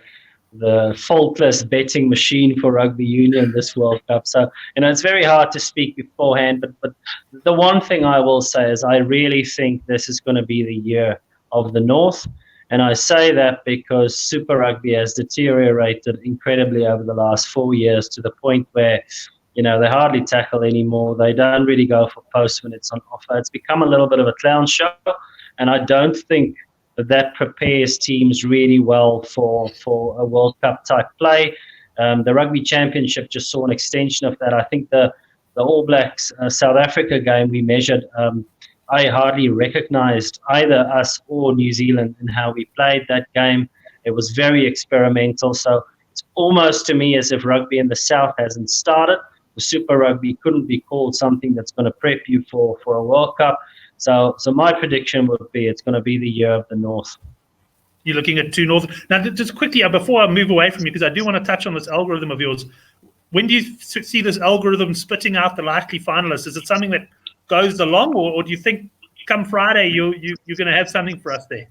Speaker 1: faultless betting machine for rugby union this World Cup. So, it's very hard to speak beforehand, but the one thing I will say is I really think this is going to be the year of the North. And I say that because Super Rugby has deteriorated incredibly over the last 4 years to the point where, they hardly tackle anymore. They don't really go for post when it's on offer. It's become a little bit of a clown show. And I don't think that prepares teams really well for a World Cup type play. The Rugby Championship just saw an extension of that. I think the the All Blacks South Africa game we measured, I hardly recognized either us or New Zealand in how we played that game. It was very experimental. So it's almost to me as if rugby in the South hasn't started. The Super Rugby couldn't be called something that's going to prep you for a World Cup. So my prediction would be it's going to be the year of the North.
Speaker 2: You're looking at two North. Now, just quickly, before I move away from you, because I do want to touch on this algorithm of yours. When do you see this algorithm spitting out the likely finalists? Is it something that goes along, or do you think come Friday you're going to have something for us there?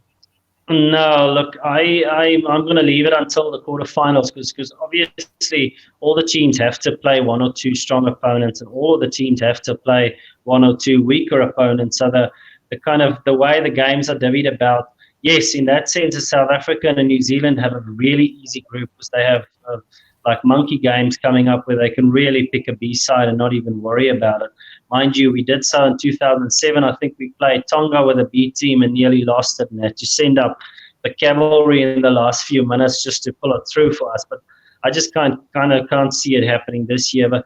Speaker 1: No, look, I'm going to leave it until the quarterfinals because obviously all the teams have to play one or two strong opponents, and all of the teams have to play one or two weaker opponents. So the kind of the way the games are divvied about, yes, in that sense, South Africa and New Zealand have a really easy group because they have like monkey games coming up where they can really pick a B side and not even worry about it. Mind you, we did so in 2007. I think we played Tonga with a B team and nearly lost it, and had to send up the cavalry in the last few minutes just to pull it through for us. But I just can't see it happening this year. But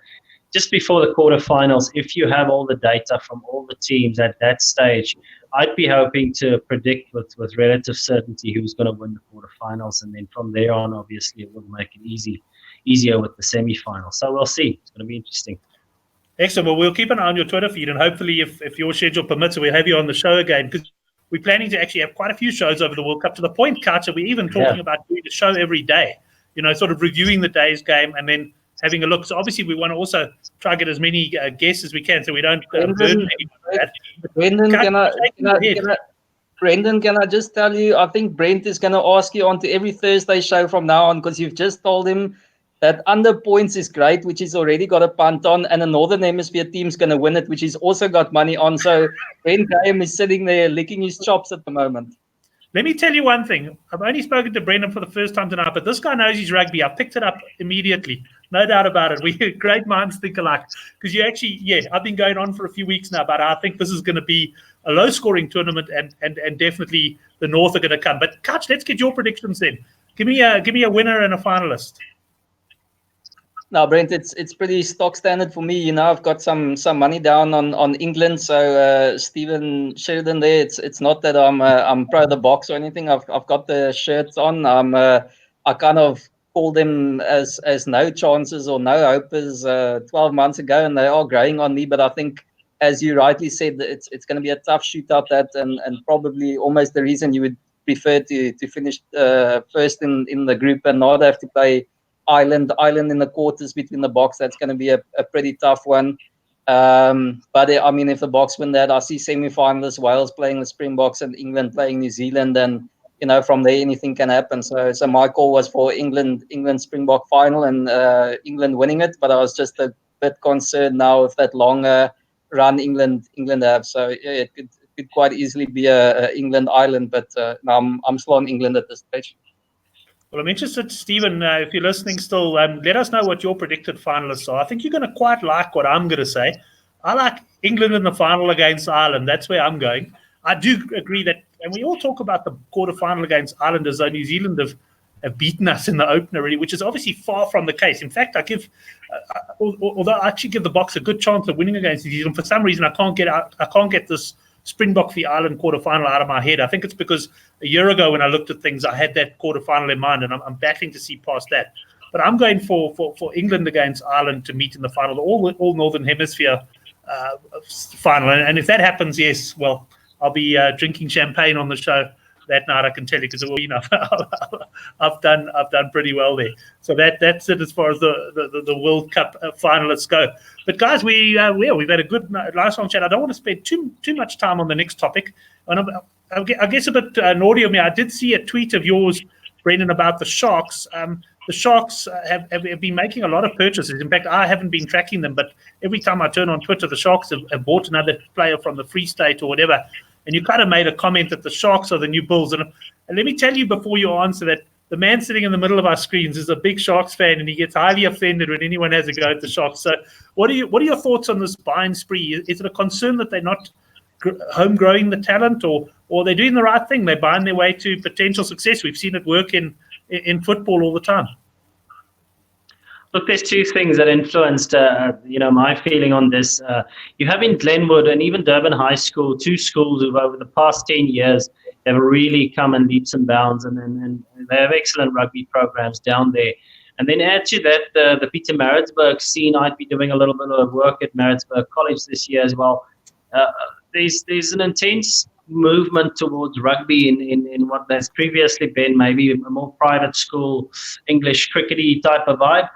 Speaker 1: just before the quarterfinals, if you have all the data from all the teams at that stage, I'd be hoping to predict with relative certainty who's going to win the quarterfinals, and then from there on, obviously, it would make it easier with the semifinals. So we'll see. It's going to be interesting.
Speaker 2: Excellent. Well, we'll keep an eye on your Twitter feed, and hopefully, if your schedule permits, we'll have you on the show again, because we're planning to actually have quite a few shows over the World Cup, to the point, Kutch, we're even talking about doing a show every day, sort of reviewing the day's game and then having a look. So obviously we want to also try to get as many guests as we can so we don't burden anyone with that.
Speaker 3: Brendan, can I just tell you, I think Brent is going to ask you onto every Thursday show from now on, because you've just told him that under points is great, which he's already got a punt on, and a Northern Hemisphere team's going to win it, which he's also got money on. So Brent Graham is sitting there licking his chops at the moment.
Speaker 2: Let me tell you one thing. I've only spoken to Brendan for the first time tonight, but this guy knows his rugby. I picked it up immediately. No doubt about it. We great minds think alike. Because you actually, I've been going on for a few weeks now, but I think this is going to be a low-scoring tournament, and definitely the North are going to come. But Kutch, let's get your predictions then. Give me a winner and a finalist.
Speaker 3: Now, Brent, it's pretty stock standard for me. I've got some money down on England. So Stephen Sheridan there. It's not that I'm pro the box or anything. I've got the shirts on. I kind of called them as no chances or no hopers 12 months ago, and they are growing on me. But I think, as you rightly said, it's going to be a tough shootout, and probably almost the reason you would prefer to finish first in the group and not have to play Ireland in the quarters between the box. That's going to be a pretty tough one. But I mean, if the box win that, I see semi-finalists, Wales playing the Springboks and England playing New Zealand, and from there anything can happen. So my call was for England Springbok final, and England winning it. But I was just a bit concerned now with that longer run England have. So it could quite easily be a England Ireland. But no, I'm still on England at this stage.
Speaker 2: Well, I'm interested, Stephen, if you're listening still, let us know what your predicted finalists are. I think you're going to quite like what I'm going to say. I like England in the final against Ireland. That's where I'm going. I do agree that, and we all talk about the quarterfinal against Ireland as though New Zealand have beaten us in the opener, really, which is obviously far from the case. In fact, although I actually give the Boks a good chance of winning against New Zealand, for some reason I can't get this Springbok v Ireland quarterfinal out of my head. I think it's because a year ago when I looked at things, I had that quarterfinal in mind, and I'm battling to see past that. But I'm going for England against Ireland to meet in the final, all Northern Hemisphere final. And if that happens, yes, well, I'll be drinking champagne on the show that night, I can tell you, because it will be enough. I've done pretty well there. So that's it as far as the World Cup finalists go. But guys, we've had a good nice long chat. I don't want to spend too much time on the next topic. And I guess a bit naughty of me. I did see a tweet of yours, Brendan, about the Sharks. The Sharks have been making a lot of purchases. In fact, I haven't been tracking them, but every time I turn on Twitter, the Sharks have bought another player from the Free State or whatever. And you kind of made a comment that the Sharks are the new Bulls. And let me tell you before you answer that, the man sitting in the middle of our screens is a big Sharks fan, and he gets highly offended when anyone has a go at the Sharks. So what are your thoughts on this buying spree? Is it a concern that they're not home growing the talent, or they're doing the right thing? They're buying their way to potential success. We've seen it work in football all the time.
Speaker 1: Look, there's two things that influenced, my feeling on this. You have in Glenwood and even Durban High School, two schools who've over the past 10 years have really come in leaps and bounds, and they have excellent rugby programs down there. And then add to that the Peter Maritzburg scene. I'd be doing a little bit of work at Maritzburg College this year as well. Uh, there's an intense movement towards rugby in what has previously been maybe a more private school, English crickety type of vibe.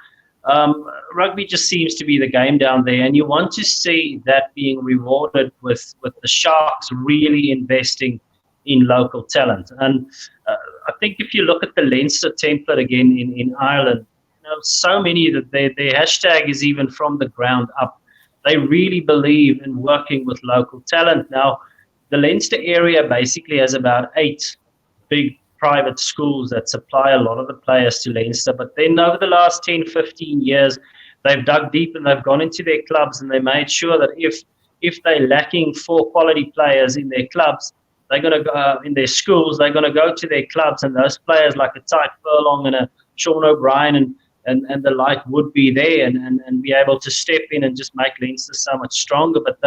Speaker 1: Rugby just seems to be the game down there, and you want to see that being rewarded with the Sharks really investing in local talent. And I think if you look at the Leinster template again in Ireland, so many that their hashtag is even from the ground up. They really believe in working with local talent. Now, the Leinster area basically has about 8 big private schools that supply a lot of the players to Leinster. But then over the last 10, 15 years, they've dug deep and they've gone into their clubs and they made sure that if they're lacking 4 quality players in their clubs, they're going to go in their schools, they're going to go to their clubs, and those players like a Tyke Furlong and a Sean O'Brien and the like would be there and be able to step in and just make Leinster so much stronger. But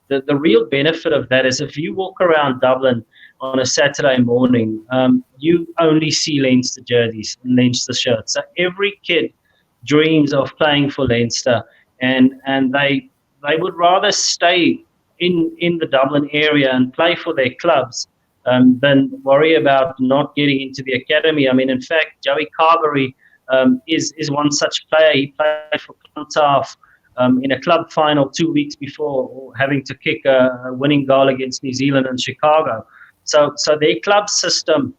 Speaker 1: the real benefit of that is if you walk around Dublin on a Saturday morning, you only see Leinster jerseys and Leinster shirts. So every kid dreams of playing for Leinster, and they would rather stay in the Dublin area and play for their clubs than worry about not getting into the academy. I mean, in fact, Joey Carberry is one such player. He played for Clontarf in a club final 2 weeks before having to kick a winning goal against New Zealand and Chicago. So their club system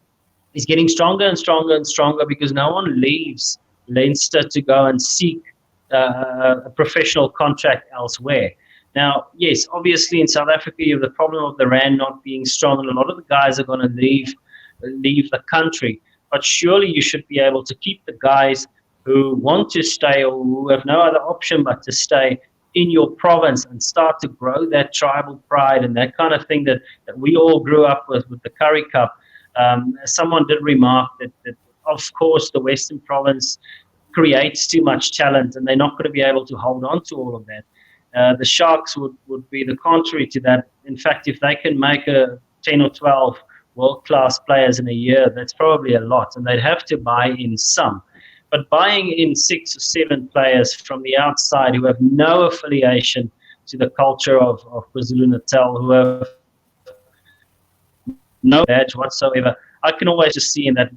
Speaker 1: is getting stronger and stronger and stronger because no one leaves Leinster to go and seek a professional contract elsewhere. Now, yes, obviously in South Africa you have the problem of the rand not being strong, and a lot of the guys are going to leave the country. But surely you should be able to keep the guys who want to stay or who have no other option but to stay in your province and start to grow that tribal pride and that kind of thing that we all grew up with the Curry Cup. Someone did remark that, of course, the Western Province creates too much talent and they're not going to be able to hold on to all of that. The Sharks would be the contrary to that. In fact, if they can make 10 or 12 world-class players in a year, that's probably a lot, and they'd have to buy in some. But buying in 6 or 7 players from the outside who have no affiliation to the culture of KwaZulu-Natal, who have no badge whatsoever, I can always just see in that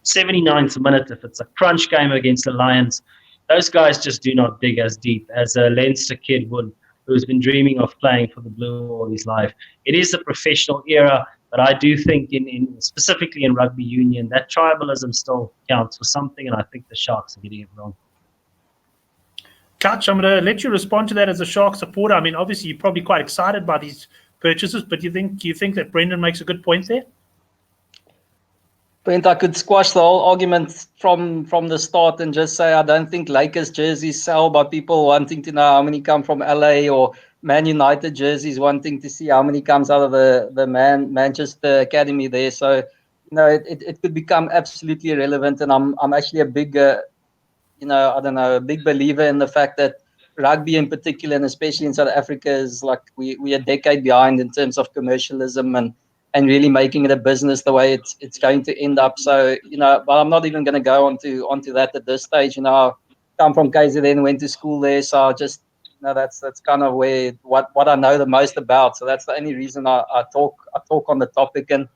Speaker 1: 79th minute, if it's a crunch game against the Lions, those guys just do not dig as deep as a Leinster kid would, who's been dreaming of playing for the Blue all his life. It is a professional era, but I do think in specifically in rugby union, that tribalism still counts for something, and I think the Sharks are getting it wrong.
Speaker 2: Kutch, I'm going to let you respond to that as a Shark supporter. I mean, obviously you're probably quite excited by these purchases, but do you think that Brendan makes a good point there?
Speaker 3: Brent, I could squash the whole argument from the start and just say I don't think Lakers jerseys sell by people wanting to know how many come from LA, or Man United jerseys wanting to see how many comes out of the Manchester Academy there. So, it could become absolutely irrelevant. And I'm actually a big, a big believer in the fact that rugby in particular, and especially in South Africa, is like we're a decade behind in terms of commercialism and really making it a business the way it's going to end up. So, but I'm not even going to go onto that at this stage. I come from KZN, went to school there, so I just, that's kind of where what I know the most about. So that's the only reason I talk on the topic. And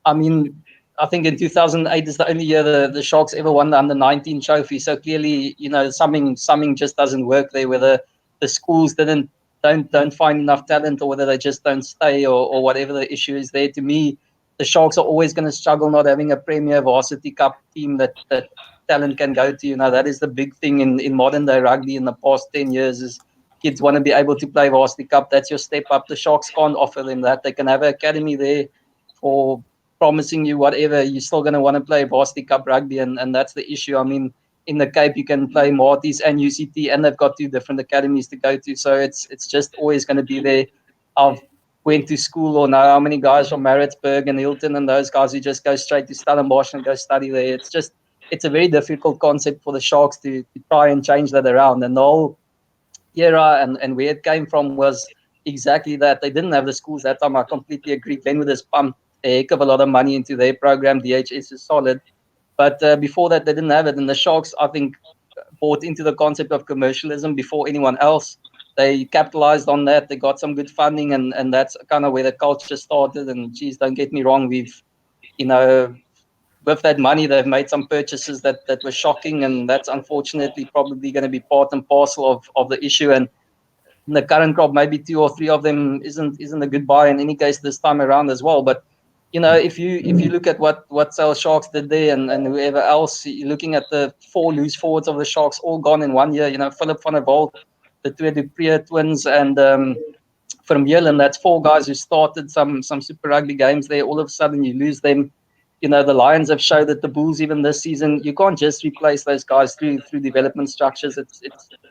Speaker 3: I mean, I think in 2008 is the only year the Sharks ever won the under-19 trophy. So clearly, something just doesn't work there, whether the schools don't find enough talent or whether they just don't stay or whatever the issue is there. To me, the Sharks are always going to struggle not having a Premier Varsity Cup team that talent can go to. That is the big thing in modern day rugby in the past 10 years is kids want to be able to play Varsity Cup. That's your step up. The Sharks can't offer them that. They can have an academy there for promising you whatever. You're still going to want to play Varsity Cup rugby, and that's the issue. I mean, in the Cape, you can play Marties and UCT, and they've got 2 different academies to go to. So it's just always going to be there. I've went to school or know how many guys from Maritzburg and Hilton and those guys who just go straight to Stellenbosch and go study there. It's just it's a very difficult concept for the Sharks to try and change that around. And the whole era and where it came from was exactly that. They didn't have the schools that time. I completely agree. Glenwood has pumped a heck of a lot of money into their program. DHS is solid. But before that, they didn't have it. And the Sharks, I think, bought into the concept of commercialism before anyone else. They capitalized on that. They got some good funding, and that's kind of where the culture started. And geez, don't get me wrong, we've, you know, with that money, they've made some purchases that were shocking, and that's unfortunately probably going to be part and parcel of the issue. And in the current crop, maybe 2 or 3 of them isn't a good buy in any case this time around as well. But if you look at what Sale Sharks did there, and whoever else, you're looking at the 4 loose forwards of the Sharks all gone in 1 year. Philip van der Walt, the 2 du Preez twins, and from Yearland, that's 4 guys who started some Super Rugby games there. All of a sudden, you lose them. The Lions have showed that the Bulls, even this season, you can't just replace those guys through development structures. It's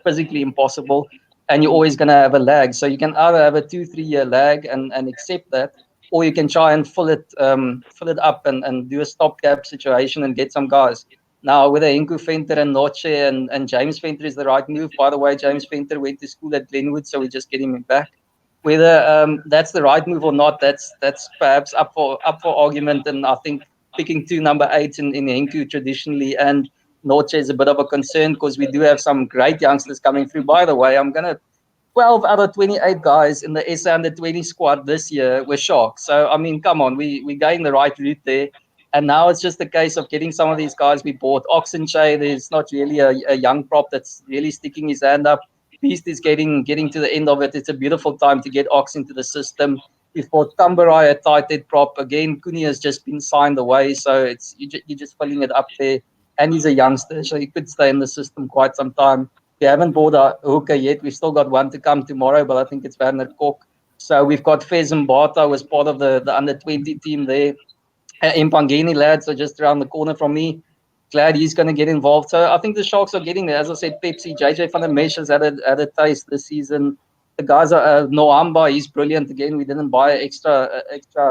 Speaker 3: physically impossible, and you're always going to have a lag. So you can either have a 2-3 year lag and accept that, or you can try and fill it up and do a stopgap situation and get some guys. Now, whether Henku Venter and Noche and James Venter is the right move. By the way, James Venter went to school at Glenwood, so we're just getting him back. Whether that's the right move or not, that's perhaps up for argument. And I think picking 2 number 8s in Henku traditionally and Noche is a bit of a concern, because we do have some great youngsters coming through. By the way, 12 out of 28 guys in the SA under 20 squad this year were Sharks. So, I mean, come on, we're going the right route there. And now it's just a case of getting some of these guys we bought. Oxenchae, there's not really a young prop that's really sticking his hand up. Beast is getting to the end of it. It's a beautiful time to get Ox into the system. We've bought Tambarai, a tight head prop. Again, Kuni has just been signed away. So you're just filling it up there. And he's a youngster, so he could stay in the system quite some time. We haven't bought a hooker yet. We've still got one to come tomorrow, but I think it's Werner Kok. So we've got Fez Mbata, who was part of the under-20 team there. Impangeni lads are just around the corner from me. Glad he's going to get involved. So I think the Sharks are getting there. As I said, Pepsi, JJ van der Mesh has had a taste this season. The guys are Noamba, he's brilliant. Again, we didn't buy extra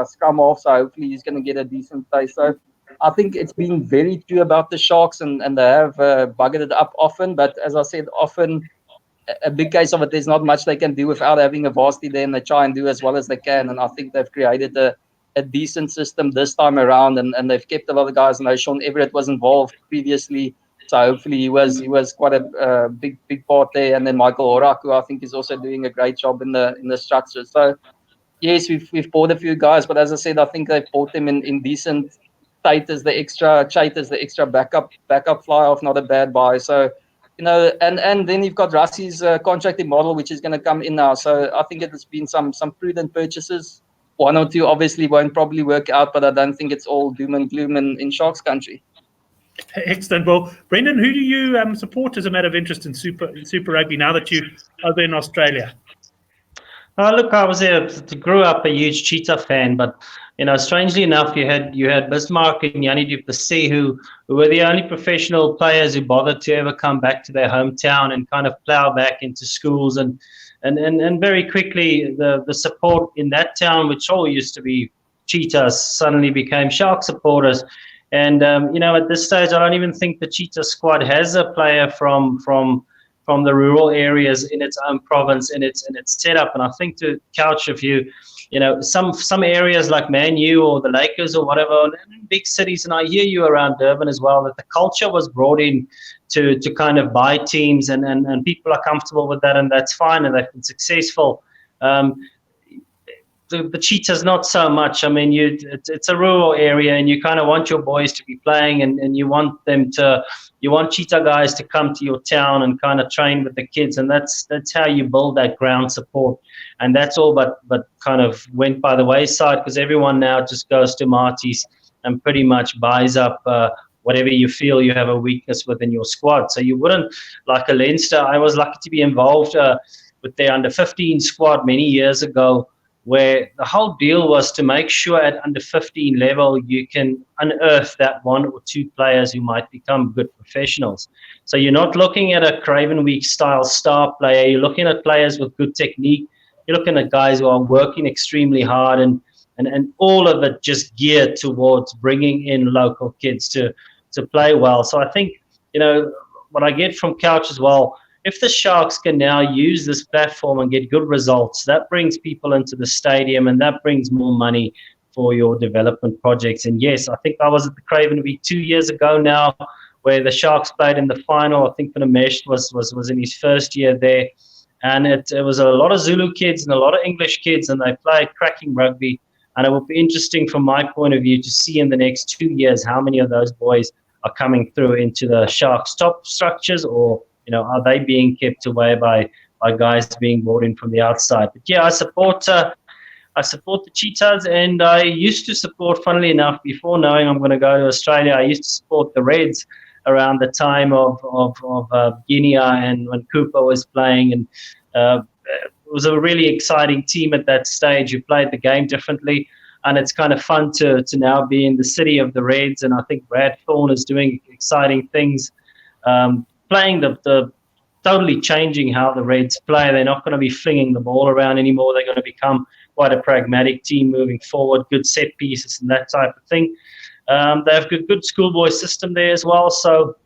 Speaker 3: scrum off, so hopefully he's going to get a decent taste. So I think it's been very true about the Sharks, and they have buggered it up often. But as I said, often a big case of it, there's not much they can do without having a varsity there, and they try and do as well as they can. And I think they've created a decent system this time around, and they've kept a lot of guys. And Sean Everett was involved previously, so hopefully he was quite a big part there. And then Michael Horak, who I think is also doing a great job in the structure. So yes, we've bought a few guys, but as I said, I think they've bought them in decent Chait as the extra backup fly off, not a bad buy. So and then you've got Russie's contracting model, which is going to come in now. So I think it has been some prudent purchases. 1 or 2 obviously won't probably work out, but I don't think it's all doom and gloom in Sharks country.
Speaker 2: Excellent. Well, Brendan, who do you support as a matter of interest in Super Rugby now that you are there in Australia?
Speaker 1: Look, grew up a huge Cheetah fan, but strangely enough, you had Bismarck and Yanni du Plessis, who were the only professional players who bothered to ever come back to their hometown and kind of plow back into schools, and very quickly the support in that town, which all used to be Cheetahs, suddenly became Shark supporters. And at this stage, I don't even think the Cheetah squad has a player from the rural areas in its own province, in its setup. And I think to couch a few, some areas like Man U or the Lakers or whatever, and in big cities, and I hear you around Durban as well, that the culture was brought in to kind of buy teams, and people are comfortable with that, and that's fine, and they've been successful. The Cheetahs not so much. I mean, it's a rural area, and you kind of want your boys to be playing, and you want Cheetah guys to come to your town and kind of train with the kids, and that's how you build that ground support. And that's all but kind of went by the wayside, because everyone now just goes to Marty's and pretty much buys up whatever you feel you have a weakness within your squad. So you wouldn't, like a Leinster, I was lucky to be involved with their under 15 squad many years ago, where the whole deal was to make sure at under 15 level you can unearth that 1 or 2 players who might become good professionals. So you're not looking at a Craven Week style star player. You're looking at players with good technique. You're looking at guys who are working extremely hard, and all of it just geared towards bringing in local kids to to play well. So I think, what I get from Couch as well, if the Sharks can now use this platform and get good results, that brings people into the stadium and that brings more money for your development projects. And yes, I think I was at the Craven 2 years ago now, where the Sharks played in the final. I think Panamesh was in his first year there. And it was a lot of Zulu kids and a lot of English kids, and they played cracking rugby. And it will be interesting from my point of view to see in the next 2 years how many of those boys are coming through into the Sharks top structures, or are they being kept away by guys being brought in from the outside. But yeah, I support the Cheetahs, and I used to support, funnily enough, before knowing I'm going to go to Australia, I used to support the Reds around the time of Guinea and when Cooper was playing. And it was a really exciting team at that stage who played the game differently. And it's kind of fun to now be in the city of the Reds. And I think Brad Thorne is doing exciting things, playing the totally changing how the Reds play. They're not going to be flinging the ball around anymore. They're going to become quite a pragmatic team moving forward, good set pieces and that type of thing. They have a good schoolboy system there as well. So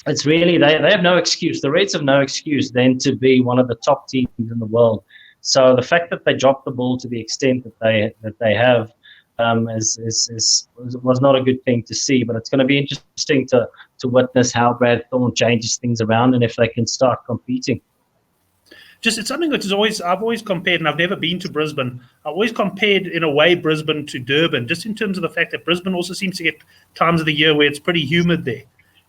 Speaker 1: it's really, they have no excuse. The Reds have no excuse then to be one of the top teams in the world. So the fact that they dropped the ball to the extent that they have was not a good thing to see. But it's going to be interesting to witness how Brad Thorne changes things around and if they can start competing.
Speaker 2: It's something that I've always compared, and I've never been to Brisbane. I've always compared, in a way, Brisbane to Durban, just in terms of the fact that Brisbane also seems to get times of the year where it's pretty humid there.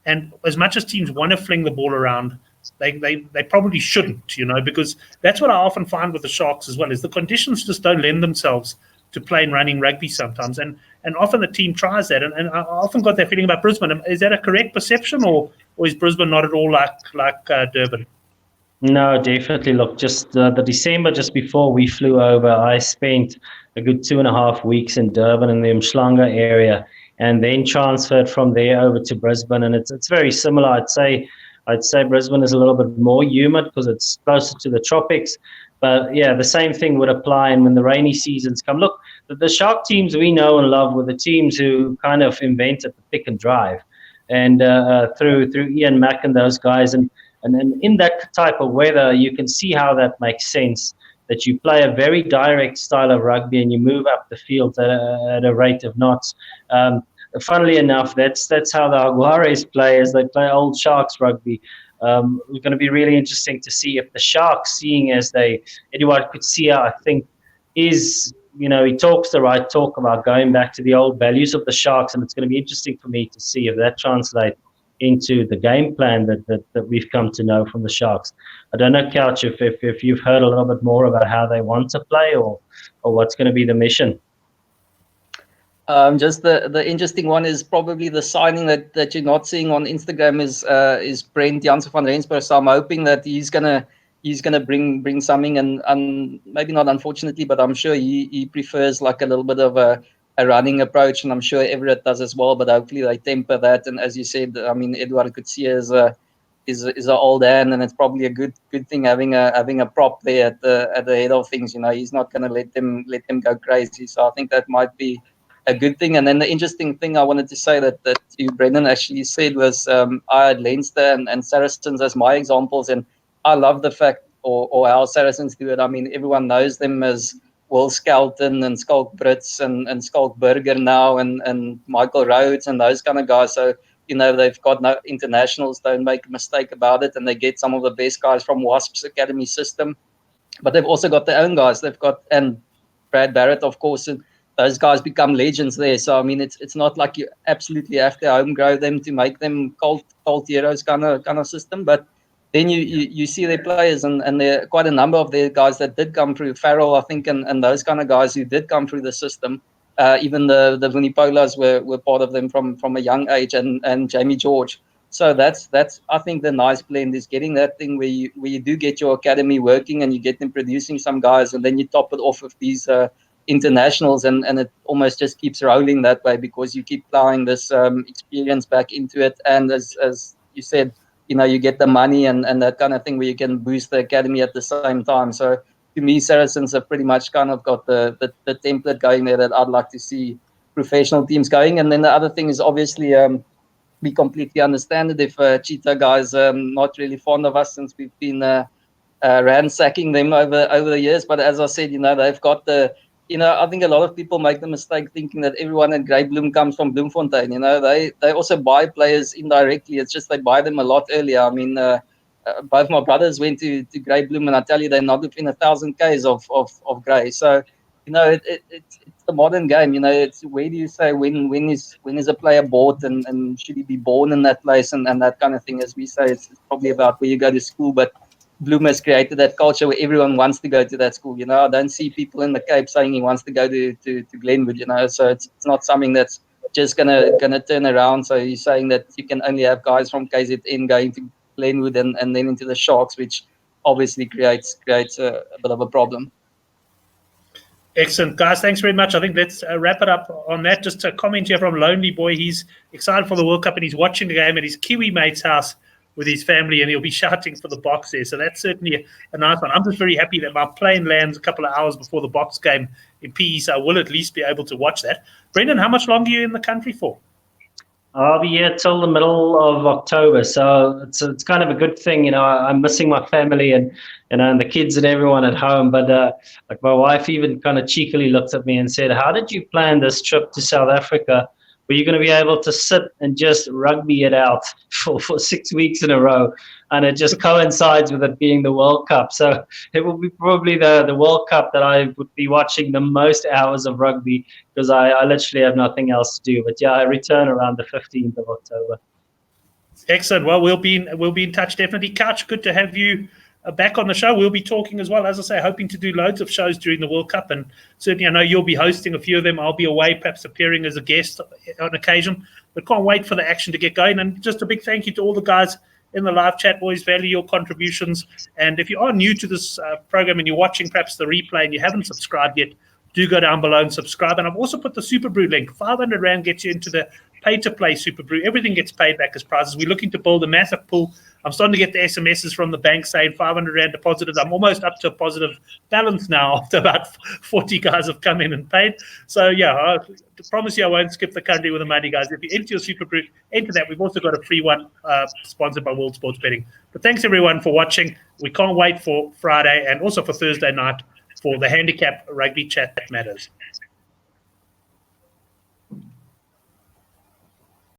Speaker 2: And as much as teams want to fling the ball around, they probably shouldn't, because that's what I often find with the Sharks as well, is the conditions just don't lend themselves to playing running rugby sometimes. And often the team tries that. And I often got that feeling about Brisbane. Is that a correct perception, or is Brisbane not at all like Durban?
Speaker 1: No, definitely. Look, just the December just before we flew over, I spent a good 2.5 weeks in Durban in the Umhlanga area, and then transferred from there over to Brisbane. And it's very similar. I'd say Brisbane is a little bit more humid because it's closer to the tropics. But yeah, the same thing would apply. And when the rainy seasons come, look, the Shark teams we know and love were the teams who kind of invented the pick and drive, and through Ian Mack and those guys. And then in that type of weather, you can see how that makes sense, that you play a very direct style of rugby and you move up the field at a rate of knots. Funnily enough, that's how the Aguares play, as they play old Sharks rugby. It's going to be really interesting to see if the Sharks, seeing as Eduard Kutsia, I think, is, he talks the right talk about going back to the old values of the Sharks, and it's going to be interesting for me to see if that translates into the game plan that we've come to know from the Sharks. I don't know, Couch, if you've heard a little bit more about how they want to play, or what's going to be the mission.
Speaker 3: Just the interesting one is probably the signing that you're not seeing on Instagram is Brent Jansen van Rensburg. So I'm hoping that he's gonna bring something, and maybe not unfortunately, but I'm sure he prefers like a little bit of a running approach, and I'm sure Everett does as well. But hopefully they temper that. And as you said, I mean, Eduard Kutsia is an old hand, and it's probably a good thing having a prop there at the head of things. He's not going to let them go crazy. So I think that might be a good thing. And then the interesting thing I wanted to say that you, Brendan, actually said was I had Leinster and Saracens as my examples, and I love the fact or how Saracens do it. I mean, everyone knows them as Will Skelton and Skalk Brits and Skalk Burger now and Michael Rhodes and those kind of guys. So, they've got no internationals, don't make a mistake about it, and they get some of the best guys from Wasp's academy system. But they've also got their own guys. And Brad Barrett, of course, and those guys become legends there. So, I mean, it's not like you absolutely have to home grow them to make them cult heroes kind of system. But then you see their players, and there are quite a number of their guys that did come through. Farrell, I think, and those kind of guys who did come through the system. Even the Vunipolas were part of them from a young age, and Jamie George. So that's I think the nice blend is getting that thing where you do get your academy working and you get them producing some guys, and then you top it off with these internationals, and it almost just keeps rolling that way because you keep plowing this experience back into it. And as you said, you get the money and that kind of thing where you can boost the academy at the same time. So to me, Saracens have pretty much kind of got the template going there that I'd like to see professional teams going. And then the other thing is obviously we completely understand it if Cheetah guys not really fond of us since we've been ransacking them over the years. But as I said, they've got I think a lot of people make the mistake thinking that everyone at Grey Bloom comes from Bloemfontein. They also buy players indirectly. It's just they buy them a lot earlier. I mean, both my brothers went to Grey Bloom, and I tell you, they're not within 1,000 k's of Grey. So, it's the modern game. It's where do you say when is a player bought and should he be born in that place and that kind of thing. As we say, it's probably about where you go to school, but Bloom has created that culture where everyone wants to go to that school. I don't see people in the Cape saying he wants to go to Glenwood. So it's not something that's just gonna turn around. So you're saying that you can only have guys from KZN going to Glenwood and then into the Sharks, which obviously creates a bit of a problem.
Speaker 2: Excellent, guys. Thanks very much. I think let's wrap it up on that. Just a comment here from Lonely Boy. He's excited for the World Cup and he's watching the game at his Kiwi mate's house with his family, and he'll be shouting for the Boks there. So that's certainly a nice one. I'm just very happy that my plane lands a couple of hours before the Boks game in PE, so I will at least be able to watch that. Brendan, how much longer are you in the country for?
Speaker 1: I'll be here till the middle of October, so it's kind of a good thing. I'm missing my family and the kids and everyone at home. But like my wife even kind of cheekily looked at me and said, "How did you plan this trip to South Africa? Were you going to be able to sit and just rugby it out for 6 weeks in a row?" And it just coincides with it being the World Cup. So it will be probably the World Cup that I would be watching the most hours of rugby because I literally have nothing else to do. But yeah, I return around the 15th of October.
Speaker 2: Excellent. Well, we'll be in touch definitely. Couch, good to have you back on the show. We'll be talking as well, as I say, hoping to do loads of shows during the World Cup, and certainly I know you'll be hosting a few of them. I'll be away, perhaps appearing as a guest on occasion, but can't wait for the action to get going. And just a big thank you to all the guys in the live chat, boys. Value your contributions. And if you are new to this program and you're watching perhaps the replay and you haven't subscribed yet, do go down below and subscribe. And I've also put the Super Brew link. 500 Rand gets you into the pay-to-play Super Brew. Everything gets paid back as prizes. We're looking to build a massive pool. I'm starting to get the SMSs from the bank saying 500 Rand deposited. I'm almost up to a positive balance now after about 40 guys have come in and paid. So, yeah, I promise you I won't skip the country with the money, guys. If you enter your Super Brew, enter that. We've also got a free one sponsored by World Sports Betting. But thanks, everyone, for watching. We can't wait for Friday and also for Thursday night for the Handicap Rugby Chat That Matters.